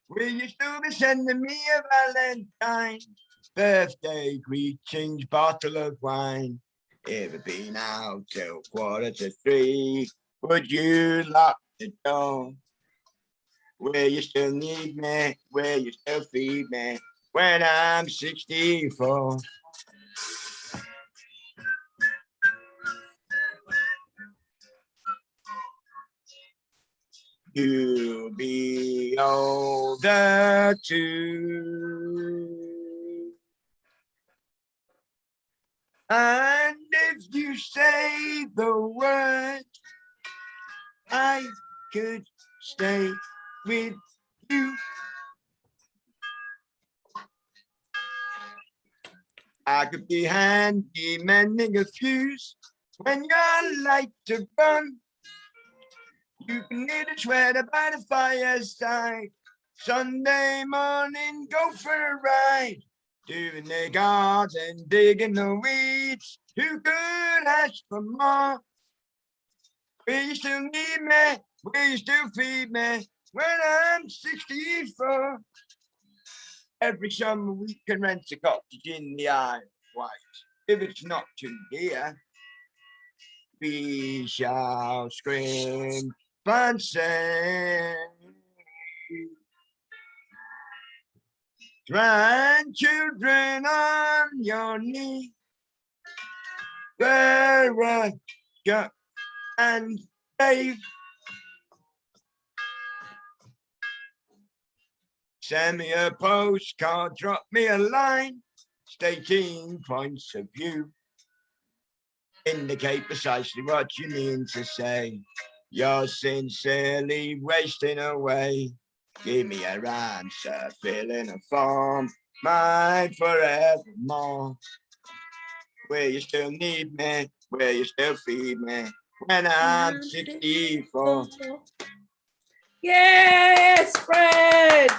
will you still be sending me a Valentine's birthday greetings, bottle of wine? If it been out till 2:45, would you lock the door? Will you still need me? Will you still feed me when I'm 64? You'll be older too. And if you say the word, I could stay with you. I could be handy mending a fuse when your lights are gone. You can knit a sweater by the fireside. Sunday morning, go for a ride. Doing the garden, digging the weeds. Who could ask for more? Will you still need me? Will you still feed me when I'm 64? Every summer we can rent a cottage in the Isle of Wight. If it's not too dear, we shall scream and sing. Grandchildren on your knee, Veronica and Dave. Send me a postcard, drop me a line, stating points of view. Indicate precisely what you mean to say. You're sincerely wasting away. Give me your answer, fill in a form, mine forevermore. Will you still need me? Will you still feed me when I'm 64?
Yes, Fred!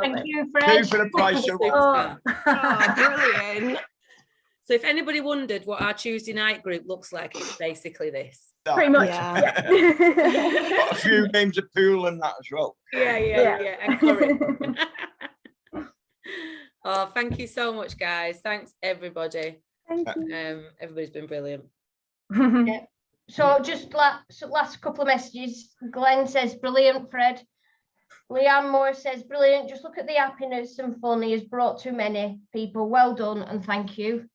Thank you,
Two
Fred.
for the price of one.
Oh.
Oh, brilliant.
So if anybody wondered what our Tuesday night group looks like, it's basically this.
Pretty much.
Yeah.
Got a few games of pool and that as well.
Yeah. And curry. Oh, thank you so much, guys. Thanks, everybody.
Thank you.
Everybody's been brilliant.
So just last couple of messages. Glenn says, brilliant, Fred. Leanne Moore says, brilliant. Just look at the happiness and fun he has brought to many people. Well done and thank you.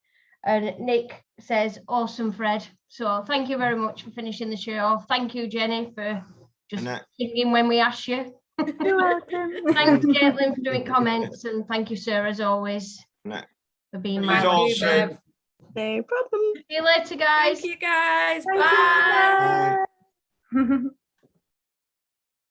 And Nick says, awesome, Fred. So thank you very much for finishing the show. Thank you, Jenny, for just singing when we asked you.
You're welcome.
Thanks, Caitlin, for doing comments. And thank you, sir, as always, for being my
It's awesome.
No problem.
See you later, guys.
Thank you, guys.
Thank
Bye.